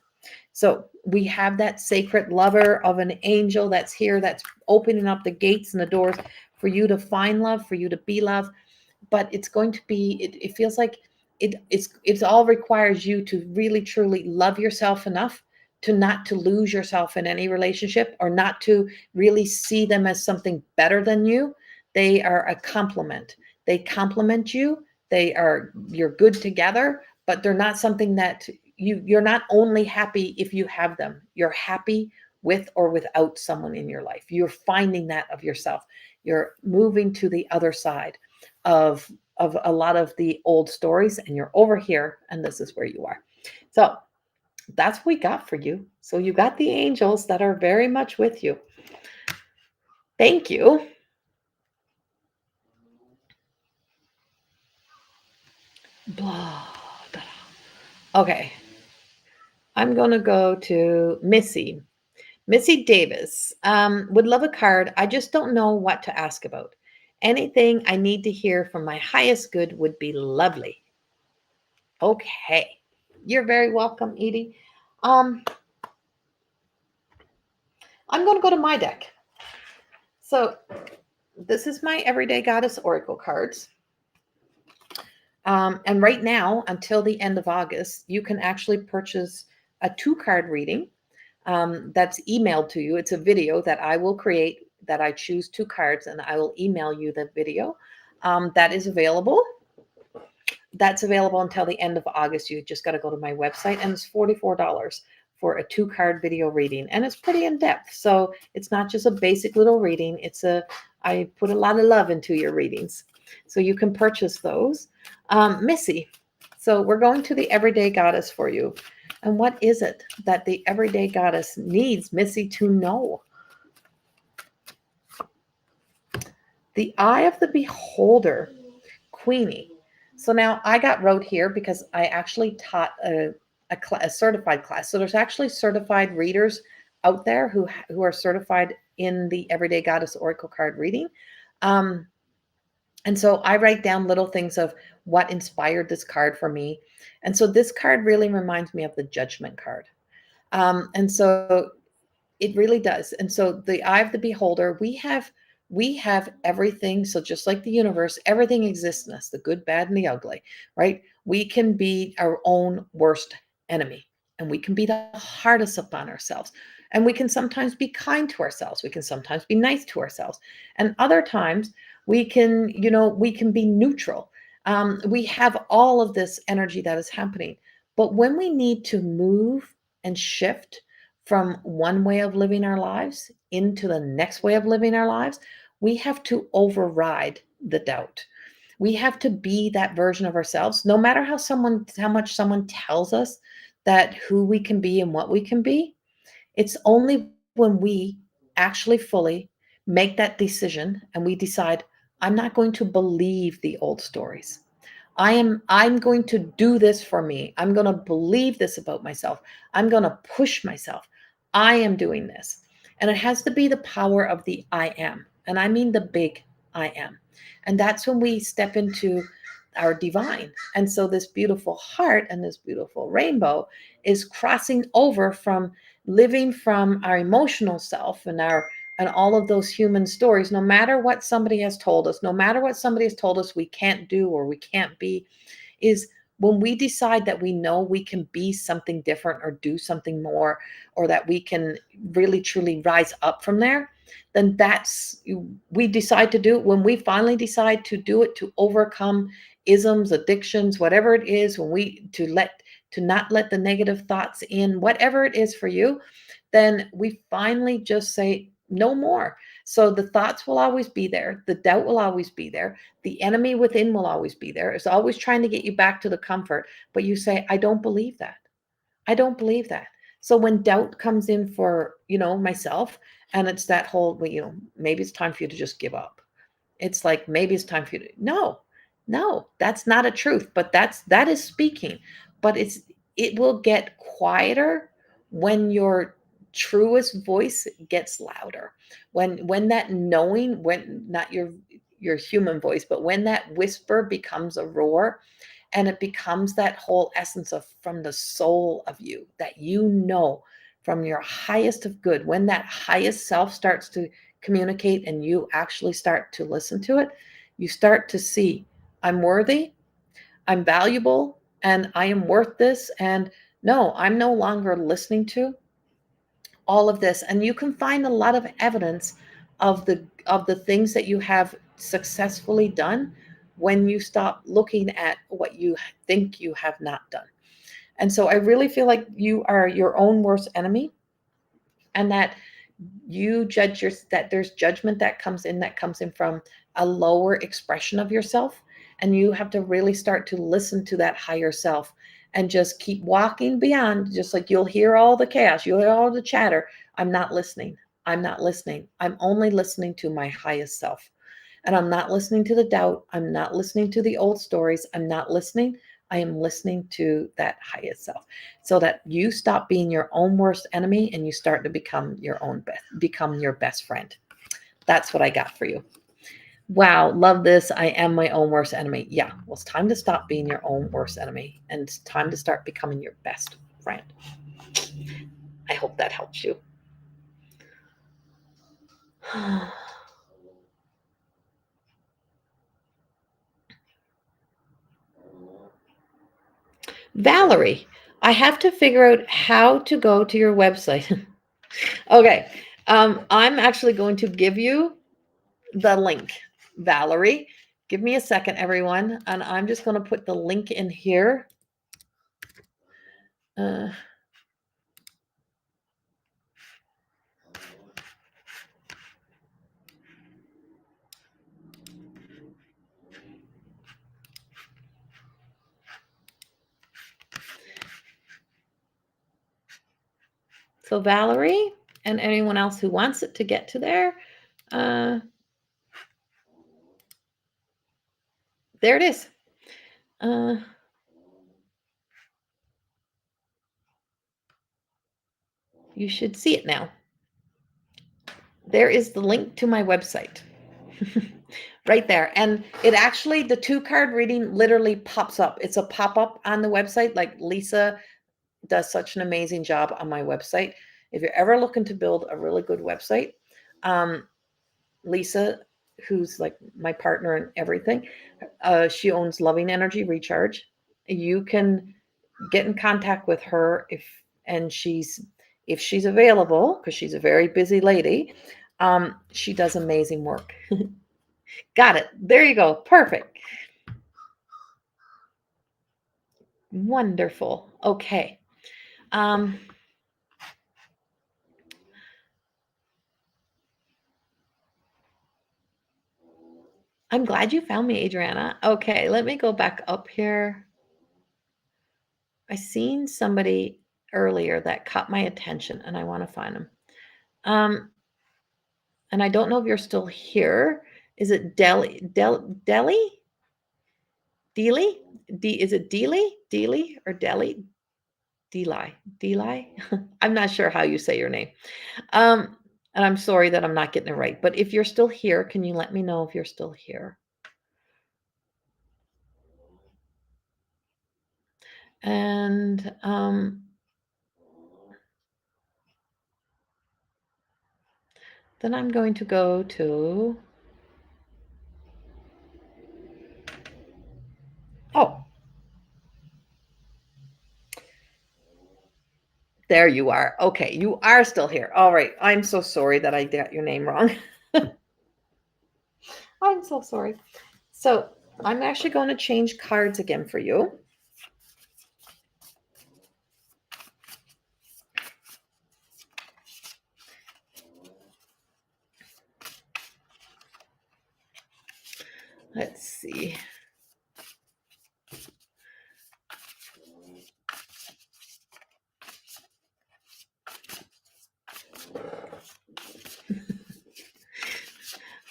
So we have that sacred lover of an angel that's here, that's opening up the gates and the doors for you to find love, for you to be love. But it's going to be, it feels like it's all requires you to really truly love yourself enough to not to lose yourself in any relationship, or not to really see them as something better than you. They are a complement. They complement you. You're good together, but they're not something that you're not only happy if you have them. You're happy with or without someone in your life. You're finding that of yourself. You're moving to the other side of a lot of the old stories, and you're over here, and this is where you are. So that's what we got for you. So you got the angels that are very much with you. Thank you. Blah, blah. Okay, I'm gonna go to Missy. Missy Davis, would love a card. I just don't know what to ask about. Anything I need to hear from my highest good would be lovely. Okay. You're very welcome, Edie. Um, I'm going to go to my deck. So this is my Everyday Goddess Oracle cards. And right now, until the end of August, you can actually purchase a 2-card reading that's emailed to you. It's a video that I will create, that I choose 2 cards, and I will email you the video. That is available. That's available until the end of August. You just got to go to my website, and it's $44 for a 2-card video reading, and it's pretty in depth. So it's not just a basic little reading. I put a lot of love into your readings, so you can purchase those. Missy, so we're going to the Everyday Goddess for you. And what is it that the Everyday Goddess needs Missy to know? The eye of the beholder, Queenie. So now I got wrote here because I actually taught a certified class. So there's actually certified readers out there who are certified in the Everyday Goddess Oracle card reading. And so I write down little things of what inspired this card for me. And so this card really reminds me of the Judgment card. And so it really does. And so the eye of the beholder, we have everything. So just like the universe, everything exists in us, the good, bad, and the ugly, right? We can be our own worst enemy, and we can be the hardest upon ourselves. And we can sometimes be kind to ourselves. We can sometimes be nice to ourselves. And other times we can be neutral. We have all of this energy that is happening. But when we need to move and shift from one way of living our lives into the next way of living our lives, we have to override the doubt. We have to be that version of ourselves, no matter how much someone tells us that who we can be and what we can be. It's only when we actually fully make that decision and we decide, I'm not going to believe the old stories. I'm going to do this for me. I'm going to believe this about myself. I'm going to push myself. I am doing this. And it has to be the power of the I am. And I mean the big I am. And that's when we step into our divine. And so this beautiful heart and this beautiful rainbow is crossing over from living from our emotional self and all of those human stories. No matter what somebody has told us, no matter what somebody has told us we can't do or we can't be, is when we decide that we know we can be something different or do something more, or that we can really truly rise up from there, then we decide to do it. When we finally decide to do it, to overcome isms, addictions, whatever it is, when we to not let the negative thoughts in, whatever it is for you, then we finally just say no more. So the thoughts will always be there, the doubt will always be there, the enemy within will always be there. It's always trying to get you back to the comfort, but you say, I don't believe that. I don't believe that. So when doubt comes in for, myself, and it's that whole, maybe it's time for you to just give up. It's like, maybe it's time for you to, no, that's not a truth, but that is speaking. But it will get quieter when your truest voice gets louder. When that knowing, when not your human voice, but when that whisper becomes a roar, and it becomes that whole essence of from the soul of you, that from your highest of good, when that highest self starts to communicate and you actually start to listen to it, you start to see, I'm worthy, I'm valuable, and I am worth this. And no, I'm no longer listening to all of this. And you can find a lot of evidence of the things that you have successfully done when you stop looking at what you think you have not done. And so I really feel like you are your own worst enemy, and that that there's judgment that comes in from a lower expression of yourself, and you have to really start to listen to that higher self and just keep walking beyond. Just like, you'll hear all the chaos, you'll hear all the chatter. I'm not listening. I'm not listening. I'm only listening to my highest self. And I'm not listening to the doubt. I'm not listening to the old stories. I'm not listening. I am listening to that highest self, so that you stop being your own worst enemy and you start to become your best friend. That's what I got for you. Wow, love this. I am my own worst enemy. Yeah, well, it's time to stop being your own worst enemy, and it's time to start becoming your best friend. I hope that helps you. Valerie, I have to figure out how to go to your website. Okay. I'm actually going to give you the link, Valerie. Give me a second, everyone. And I'm just going to put the link in here. Uh, so, Valerie, and anyone else who wants it to get to uh, there it is. Uh, you should see it now. There is the link to my website. Right there. And it actually, the 2-card reading literally pops up. It's a pop-up on the website. Like, Lisa does such an amazing job on my website. If you're ever looking to build a really good website, Lisa, who's like my partner and everything, she owns Loving Energy Recharge. You can get in contact with her if she's available, because she's a very busy lady. She does amazing work. Got it. There you go. Perfect. Wonderful. Okay. Um, I'm glad you found me, Adriana. Okay, let me go back up here. I seen somebody earlier that caught my attention, and I want to find them. And I don't know if you're still here. Is it Deli? Deely? Is it Deely or Deli? Deli? I'm not sure how you say your name. Um, and I'm sorry that I'm not getting it right. But if you're still here, can you let me know if you're still here? And then I'm going to go to, oh, there you are. Okay, you are still here. All right. I'm so sorry that I got your name wrong. I'm so sorry. So I'm actually going to change cards again for you. Let's see.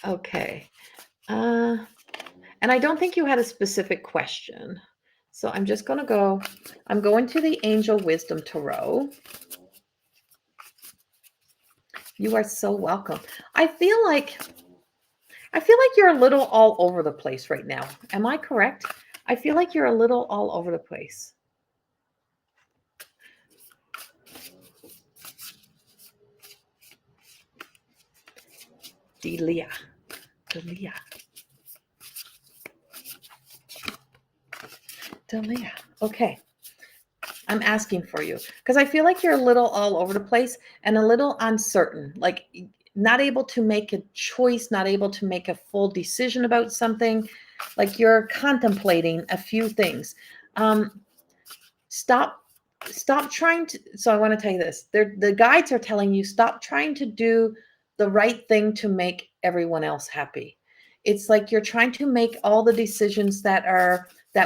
Okay. And I don't think you had a specific question. So I'm just going to go, I'm going to the Angel Wisdom Tarot. You are so welcome. I feel like you're a little all over the place right now. Am I correct? I feel like you're a little all over the place. Delia. Delia. Delia. Okay. I'm asking for you because I feel like you're a little all over the place and a little uncertain, like not able to make a choice, not able to make a full decision about something, like you're contemplating a few things. Um, stop trying to, so I want to tell you this. The guides are telling you stop trying to do the right thing to make everyone else happy. It's like you're trying to make all the decisions that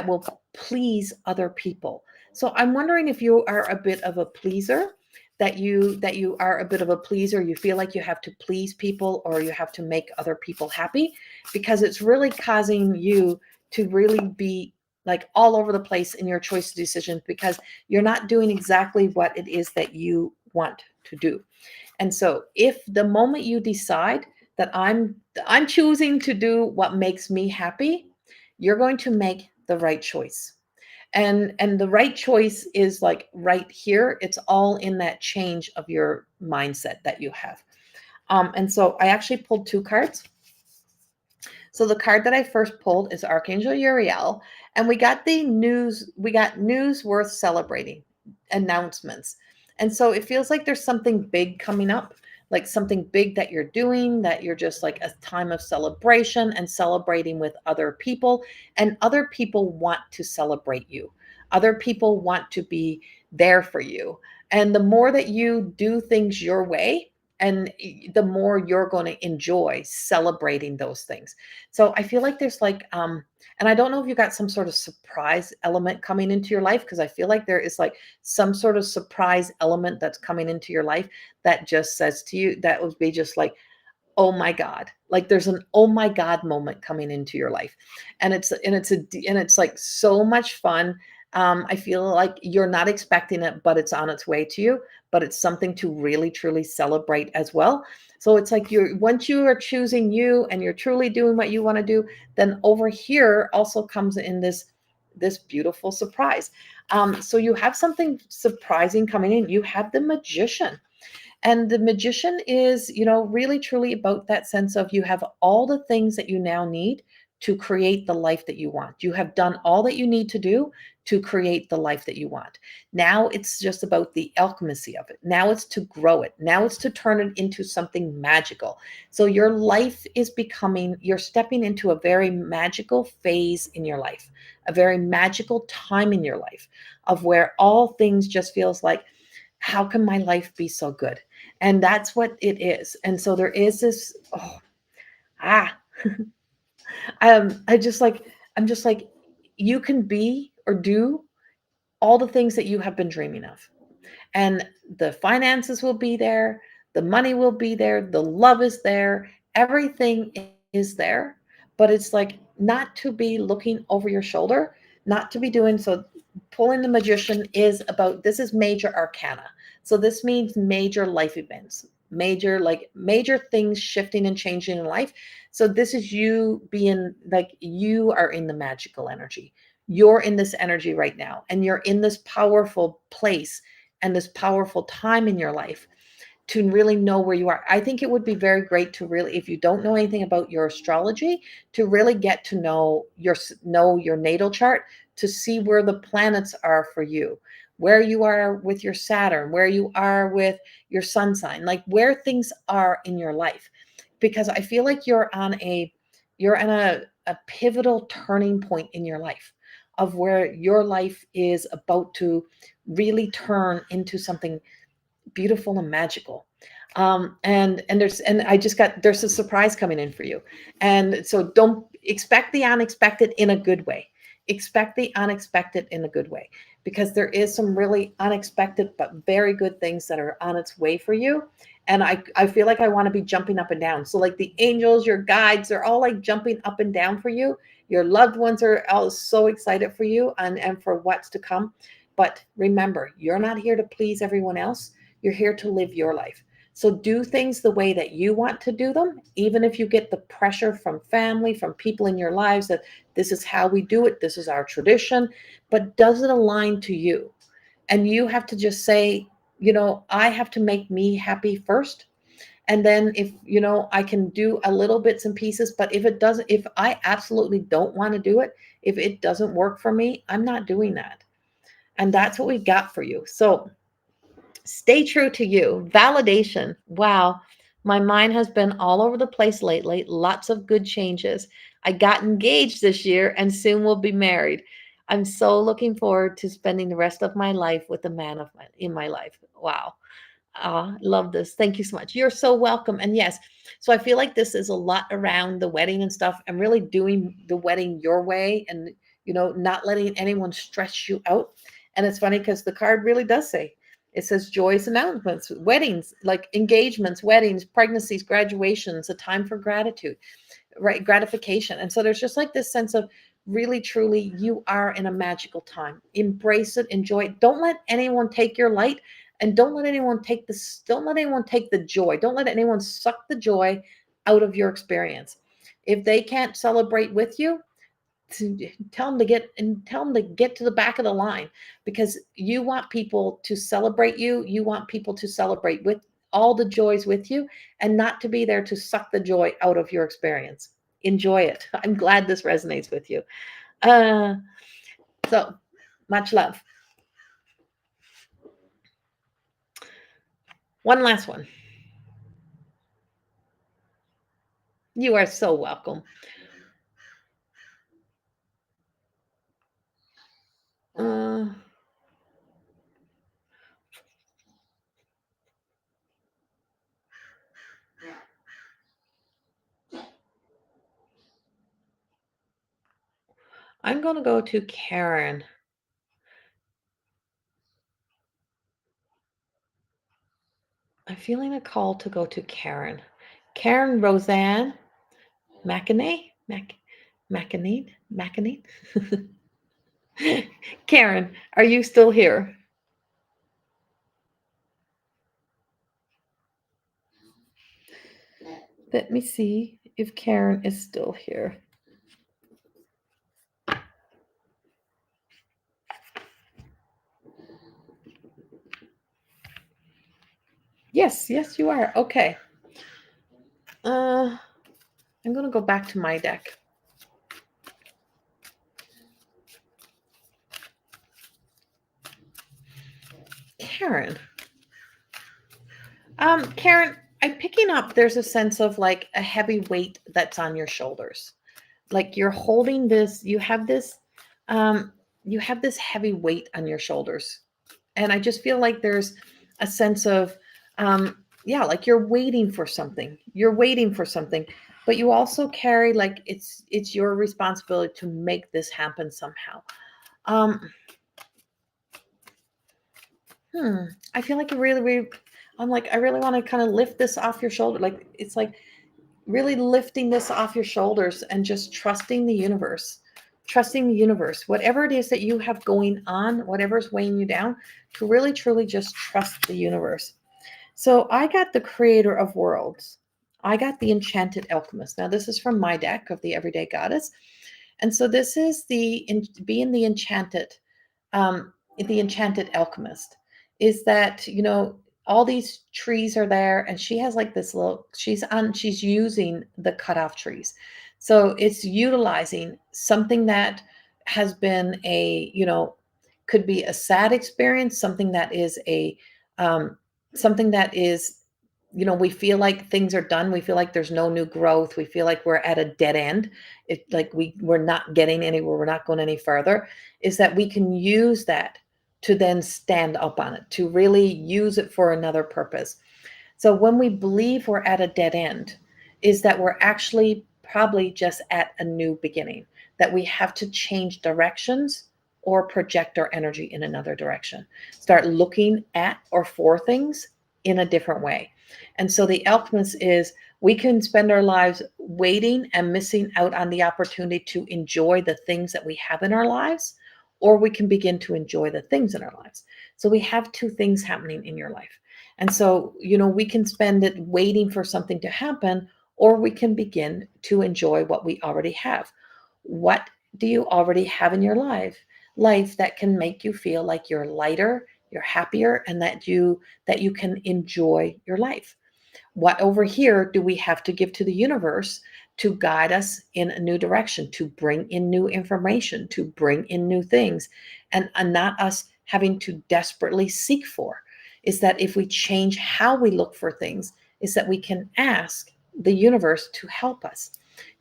will please other people. So I'm wondering if you are a bit of a pleaser, that you are a bit of a pleaser. You feel like you have to please people or you have to make other people happy, because it's really causing you to really be like all over the place in your choice decisions, because you're not doing exactly what it is that you want to do. And so if the moment you decide that I'm choosing to do what makes me happy, you're going to make the right choice. And the right choice is like right here. It's all in that change of your mindset that you have. And so I actually pulled two cards. So the card that I first pulled is Archangel Uriel, and we got news worth celebrating, announcements. And so it feels like there's something big coming up, like something big that you're doing, that you're just like a time of celebration and celebrating with other people, and other people want to celebrate you. Other people want to be there for you. And the more that you do things your way, and the more you're going to enjoy celebrating those things. So I feel like there's like, and I don't know if you got some sort of surprise element coming into your life, because I feel like there is like some sort of surprise element that's coming into your life that just says to you, that would be just like, oh my God, like there's an oh my God moment coming into your life. And it's like so much fun. I feel like you're not expecting it, but it's on its way to you, but it's something to really truly celebrate as well. So it's like once you are choosing you and you're truly doing what you want to do, then over here also comes in this beautiful surprise. So you have something surprising coming in. You have the Magician. And the Magician is, really truly about that sense of you have all the things that you now need to create the life that you want. You have done all that you need to do to create the life that you want. Now it's just about the alchemy of it. Now it's to grow it. Now it's to turn it into something magical. So your life is you're stepping into a very magical phase in your life, a very magical time in your life, of where all things just feels like, how can my life be so good? And that's what it is. And so there is this, ah, I'm just like, you can be or do all the things that you have been dreaming of. And the finances will be there, the money will be there, the love is there, everything is there. But it's like not to be looking over your shoulder, not to be doing so. Pulling the Magician is about, this is major arcana. So this means major life events, major things shifting and changing in life. So this is you being like, you are in the magical energy. You're in this energy right now, and you're in this powerful place and this powerful time in your life to really know where you are. I think it would be very great to really, if you don't know anything about your astrology, to really get to know your natal chart, to see where the planets are for you, where you are with your Saturn, where you are with your sun sign, like where things are in your life. Because I feel like you're on a pivotal turning point in your life, of where your life is about to really turn into something beautiful and magical. And I just got, there's a surprise coming in for you. And so don't expect the unexpected in a good way. Expect the unexpected in a good way, because there is some really unexpected but very good things that are on its way for you. And I feel like I want to be jumping up and down. So like the angels, your guides, they're all like jumping up and down for you. Your loved ones are all so excited for you and for what's to come. But remember, you're not here to please everyone else. You're here to live your life. So do things the way that you want to do them, even if you get the pressure from family, from people in your lives that this is how we do it, this is our tradition, but does it align to you? And you have to just say, I have to make me happy first. And then if, I can do a little bits and pieces, but if it doesn't, if I absolutely don't want to do it, if it doesn't work for me, I'm not doing that. And that's what we've got for you. So stay true to you. Validation. Wow. My mind has been all over the place lately. Lots of good changes. I got engaged this year and soon will be married. I'm so looking forward to spending the rest of my life with the man in my life. Wow. Love this. Thank you so much. You're so welcome. And yes, so I feel like this is a lot around the wedding and stuff and really doing the wedding your way and, not letting anyone stress you out. And it's funny because the card really does say, it says joyous announcements, weddings, like engagements, weddings, pregnancies, graduations, a time for gratitude, right? Gratification. And so there's just like this sense of really, truly, you are in a magical time. Embrace it, enjoy it. Don't let anyone take your light and don't let anyone take this, don't let anyone take the joy. Don't let anyone suck the joy out of your experience. If they can't celebrate with you, tell them to get to the back of the line because you want people to celebrate you. You want people to celebrate with all the joys with you and not to be there to suck the joy out of your experience. Enjoy it. I'm glad this resonates with you. So much love. One last one. You are so welcome. Uh, I'm going to go to Karen. I'm feeling a call to go to Karen. Karen Roseanne McInerney? McInerney? Karen, are you still here? Let me see if Karen is still here. Yes, you are. Okay. I'm going to go back to my deck. Karen. Karen, I'm picking up there's a sense of like a heavy weight that's on your shoulders. Like you're holding this, you have this heavy weight on your shoulders. And I just feel like there's a sense of yeah, like you're waiting for something. You're waiting for something, but you also carry like it's your responsibility to make this happen somehow. Um I feel like you really I'm like I really want to kind of lift this off your shoulder. Like it's like really lifting this off your shoulders and just trusting the universe. Trusting the universe, whatever it is that you have going on, whatever's weighing you down, to really truly just trust the universe. So I got the creator of worlds. I got the enchanted alchemist. Now this is from my deck of the everyday goddess. And so this is being the enchanted alchemist is that, all these trees are there and she has like this little, she's using the cut off trees. So it's utilizing something that has been could be a sad experience, something that is something that is, we feel like things are done. We feel like there's no new growth. We feel like we're at a dead end. It like we're not getting anywhere. We're not going any further. Is that we can use that to then stand up on it, to really use it for another purpose. So when we believe we're at a dead end, is that we're actually probably just at a new beginning, that we have to change directions or project our energy in another direction, start looking at or for things in a different way. And so the alchemist is We can spend our lives waiting and missing out on the opportunity to enjoy the things that we have in our lives, or we can begin to enjoy the things in our lives. So we have two things happening in your life. And so, we can spend it waiting for something to happen, or we can begin to enjoy what we already have. What do you already have in your life that can make you feel like you're lighter, you're happier, and that you can enjoy your life? What over here do we have to give to the universe to guide us in a new direction, to bring in new information, to bring in new things, and not us having to desperately seek for? Is that if we change how we look for things, is that we can ask the universe to help us,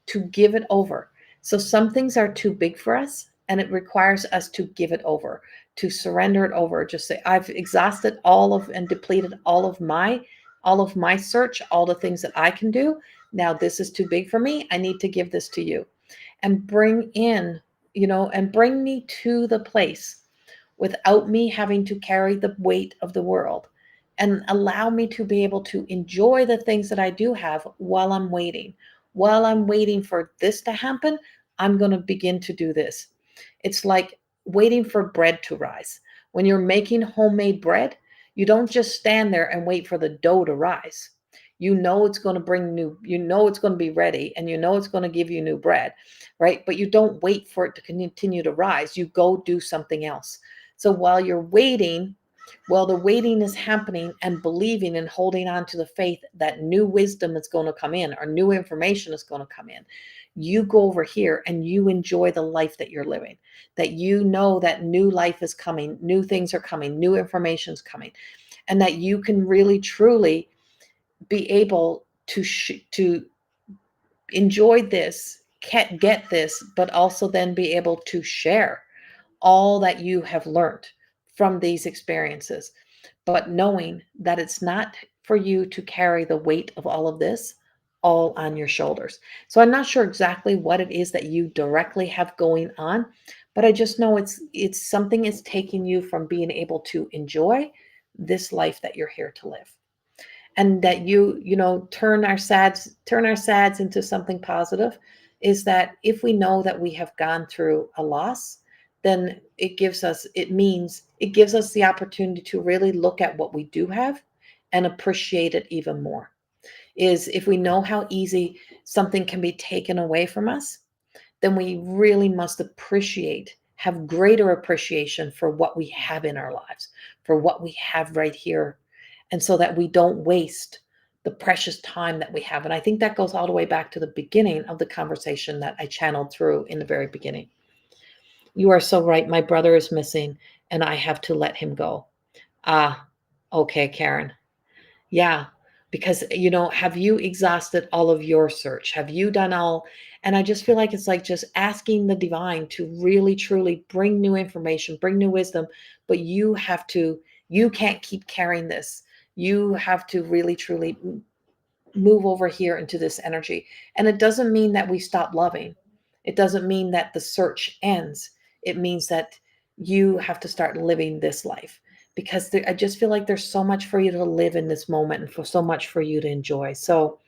to give it over. So some things are too big for us, and it requires us to give it over, to surrender it over. Just say, I've exhausted all of and depleted all of my search, all the things that I can do. Now this is too big for me. I need to give this to you. And bring me to the place without me having to carry the weight of the world, and allow me to be able to enjoy the things that I do have while I'm waiting. While I'm waiting for this to happen, I'm going to begin to do this. It's like waiting for bread to rise. When you're making homemade bread, you don't just stand there and wait for the dough to rise. It's going to it's going to be ready, and it's going to give you new bread, right? But you don't wait for it to continue to rise. You go do something else. So while the waiting is happening, and believing and holding on to the faith that new wisdom is going to come in, or new information is going to come in, you go over here and you enjoy the life that you're living, that that new life is coming, new things are coming, new information is coming, and that you can really truly be able to enjoy this, get this, but also then be able to share all that you have learned from these experiences, but knowing that it's not for you to carry the weight of all of this all on your shoulders. So I'm not sure exactly what it is that you directly have going on, but I just know it's something is taking you from being able to enjoy this life that you're here to live. And that turn our sads into something positive, is that if we know that we have gone through a loss, then it gives us the opportunity to really look at what we do have and appreciate it even more. Is if we know how easy something can be taken away from us, then we really must have greater appreciation for what we have in our lives, for what we have right here. And so that we don't waste the precious time that we have. And I think that goes all the way back to the beginning of the conversation that I channeled through in the very beginning. You are so right. My brother is missing, and I have to let him go. Ah, okay, Karen. Yeah, because have you exhausted all of your search? Have you done all? And I just feel like it's like just asking the divine to really truly bring new information, bring new wisdom, but you can't keep carrying this. You have to really truly move over here into this energy. And it doesn't mean that we stop loving. It doesn't mean that the search ends. It means that you have to start living this life, because I just feel like there's so much for you to live in this moment, and for so much for you to enjoy. So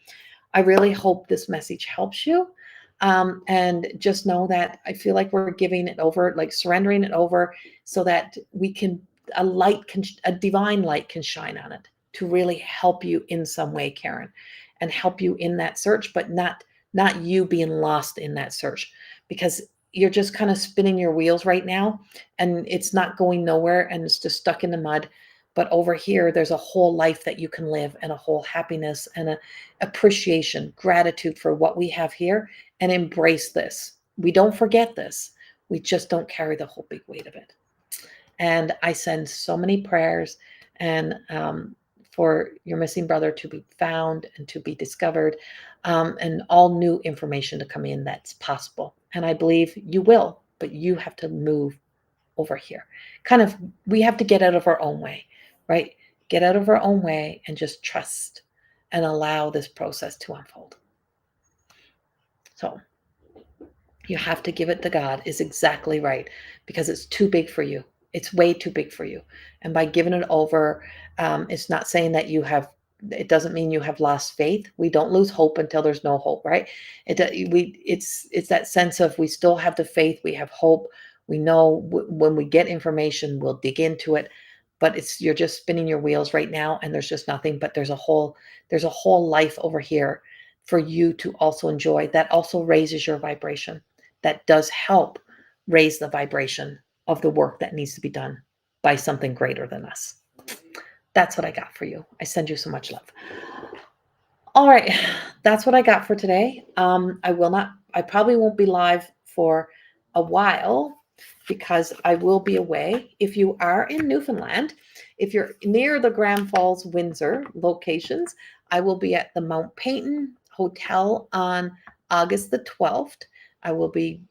I really hope this message helps you. And just know that I feel like we're giving it over, like surrendering it over, so that a divine light can shine on it to really help you in some way, Karen, and help you in that search, but not you being lost in that search, because you're just kind of spinning your wheels right now, and it's not going nowhere, and it's just stuck in the mud. But over here, there's a whole life that you can live, and a whole happiness, and a appreciation, gratitude for what we have here, and embrace this. We don't forget this. We just don't carry the whole big weight of it. And I send so many prayers, and for your missing brother to be found and to be discovered, and all new information to come in that's possible. And I believe you will, but you have to move over here. Kind of, we have to get out of our own way, right? Get out of our own way and just trust and allow this process to unfold. So you have to give it to God is exactly right, because it's too big for you. It's way too big for you. And by giving it over, it's not saying that you have it doesn't mean you have lost faith. We don't lose hope until there's no hope, right? It's that sense of we still have the faith, we have hope. We know when we get information, we'll dig into it, but you're just spinning your wheels right now, and there's just nothing. But there's a whole life over here for you to also enjoy. That also raises your vibration. That does help raise the vibration of the work that needs to be done by something greater than us. That's what I got for you. I send you so much love. All right, that's what I got for today. I probably won't be live for a while because I will be away. If you are in Newfoundland, if you're near the Grand Falls, Windsor locations, I will be at the Mount Peyton Hotel on August the 12th. I will be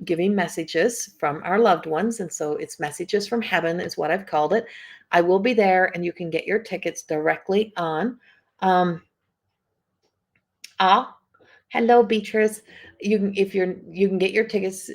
giving messages from our loved ones. And so it's messages from heaven is what I've called it. I will be there, and you can get your tickets directly on. Ah, hello, Beatrice. You can get your tickets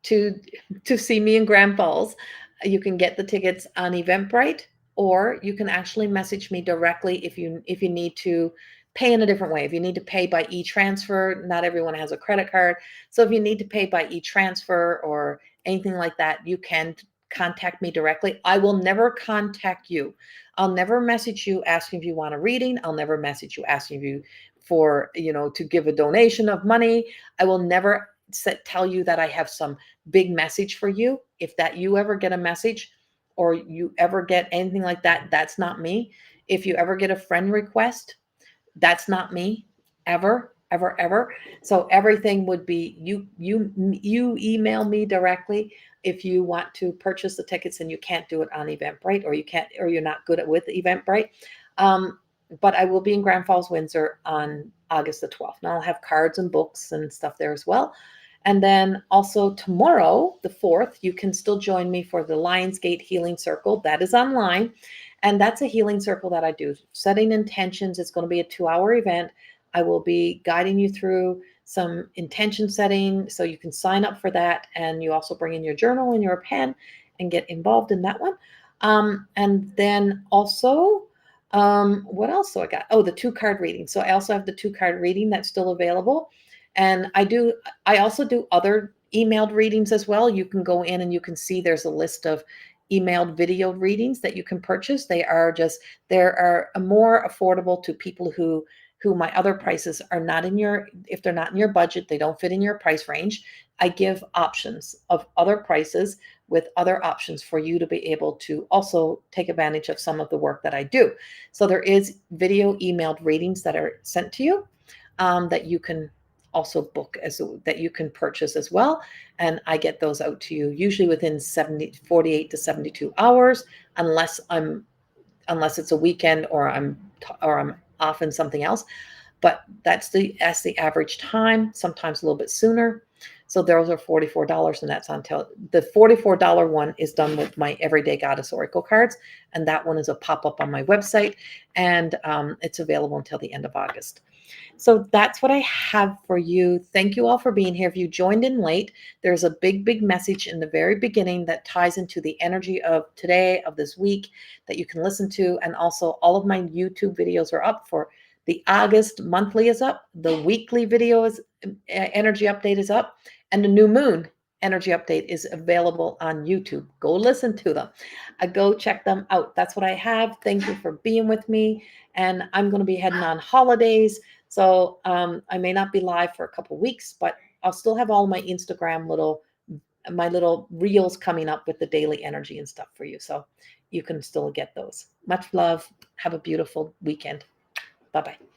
to see me in Grand Falls. You can get the tickets on Eventbrite, or you can actually message me directly if you need to pay in a different way. If you need to pay by e-transfer, not everyone has a credit card. So if you need to pay by e-transfer or anything like that, you can contact me directly. I will never contact you. I'll never message you asking if you want a reading. I'll never message you asking if you for to give a donation of money. I will never tell you that I have some big message for you. If that you ever get a message or you ever get anything like that, that's not me. If you ever get a friend request, that's not me, ever, ever, ever. So everything would be you email me directly if you want to purchase the tickets, and you can't do it on Eventbrite, or you're not good at with Eventbrite. But I will be in Grand Falls, Windsor on August the 12th. And I'll have cards and books and stuff there as well. And then also tomorrow, the 4th, you can still join me for the Lionsgate Healing Circle. That is online. And that's a healing circle that I do. Setting intentions. It's going to be a 2-hour event. I will be guiding you through some intention setting. So you can sign up for that. And you also bring in your journal and your pen and get involved in that one. And then also, what else do I got? Oh, the 2-card reading. So I also have the 2-card reading that's still available. And I also do other emailed readings as well. You can go in and you can see there's a list of emailed video readings that you can purchase. They are more affordable to people who my other prices are not if they're not in your budget, they don't fit in your price range. I give options of other prices with other options for you to be able to also take advantage of some of the work that I do. So there is video emailed readings that are sent to you that you can also book that you can purchase as well. And I get those out to you usually within 48 to 72 hours, unless it's a weekend or I'm off in something else. But that's the average time, sometimes a little bit sooner. So those are $44, and that's until the $44 one is done with my Everyday Goddess Oracle cards, and that one is a pop-up on my website, and it's available until the end of August. So that's what I have for you. Thank you all for being here. If you joined in late, there's a big, big message in the very beginning that ties into the energy of today, of this week, that you can listen to. And also all of my YouTube videos are up for the August monthly is up. The weekly video is energy update is up, and the new moon energy update is available on YouTube. Go listen to them. Go check them out. That's what I have. Thank you for being with me. And I'm going to be heading on holidays. So I may not be live for a couple weeks, but I'll still have all my Instagram my little reels coming up with the daily energy and stuff for you. So you can still get those. Much love. Have a beautiful weekend. Bye-bye.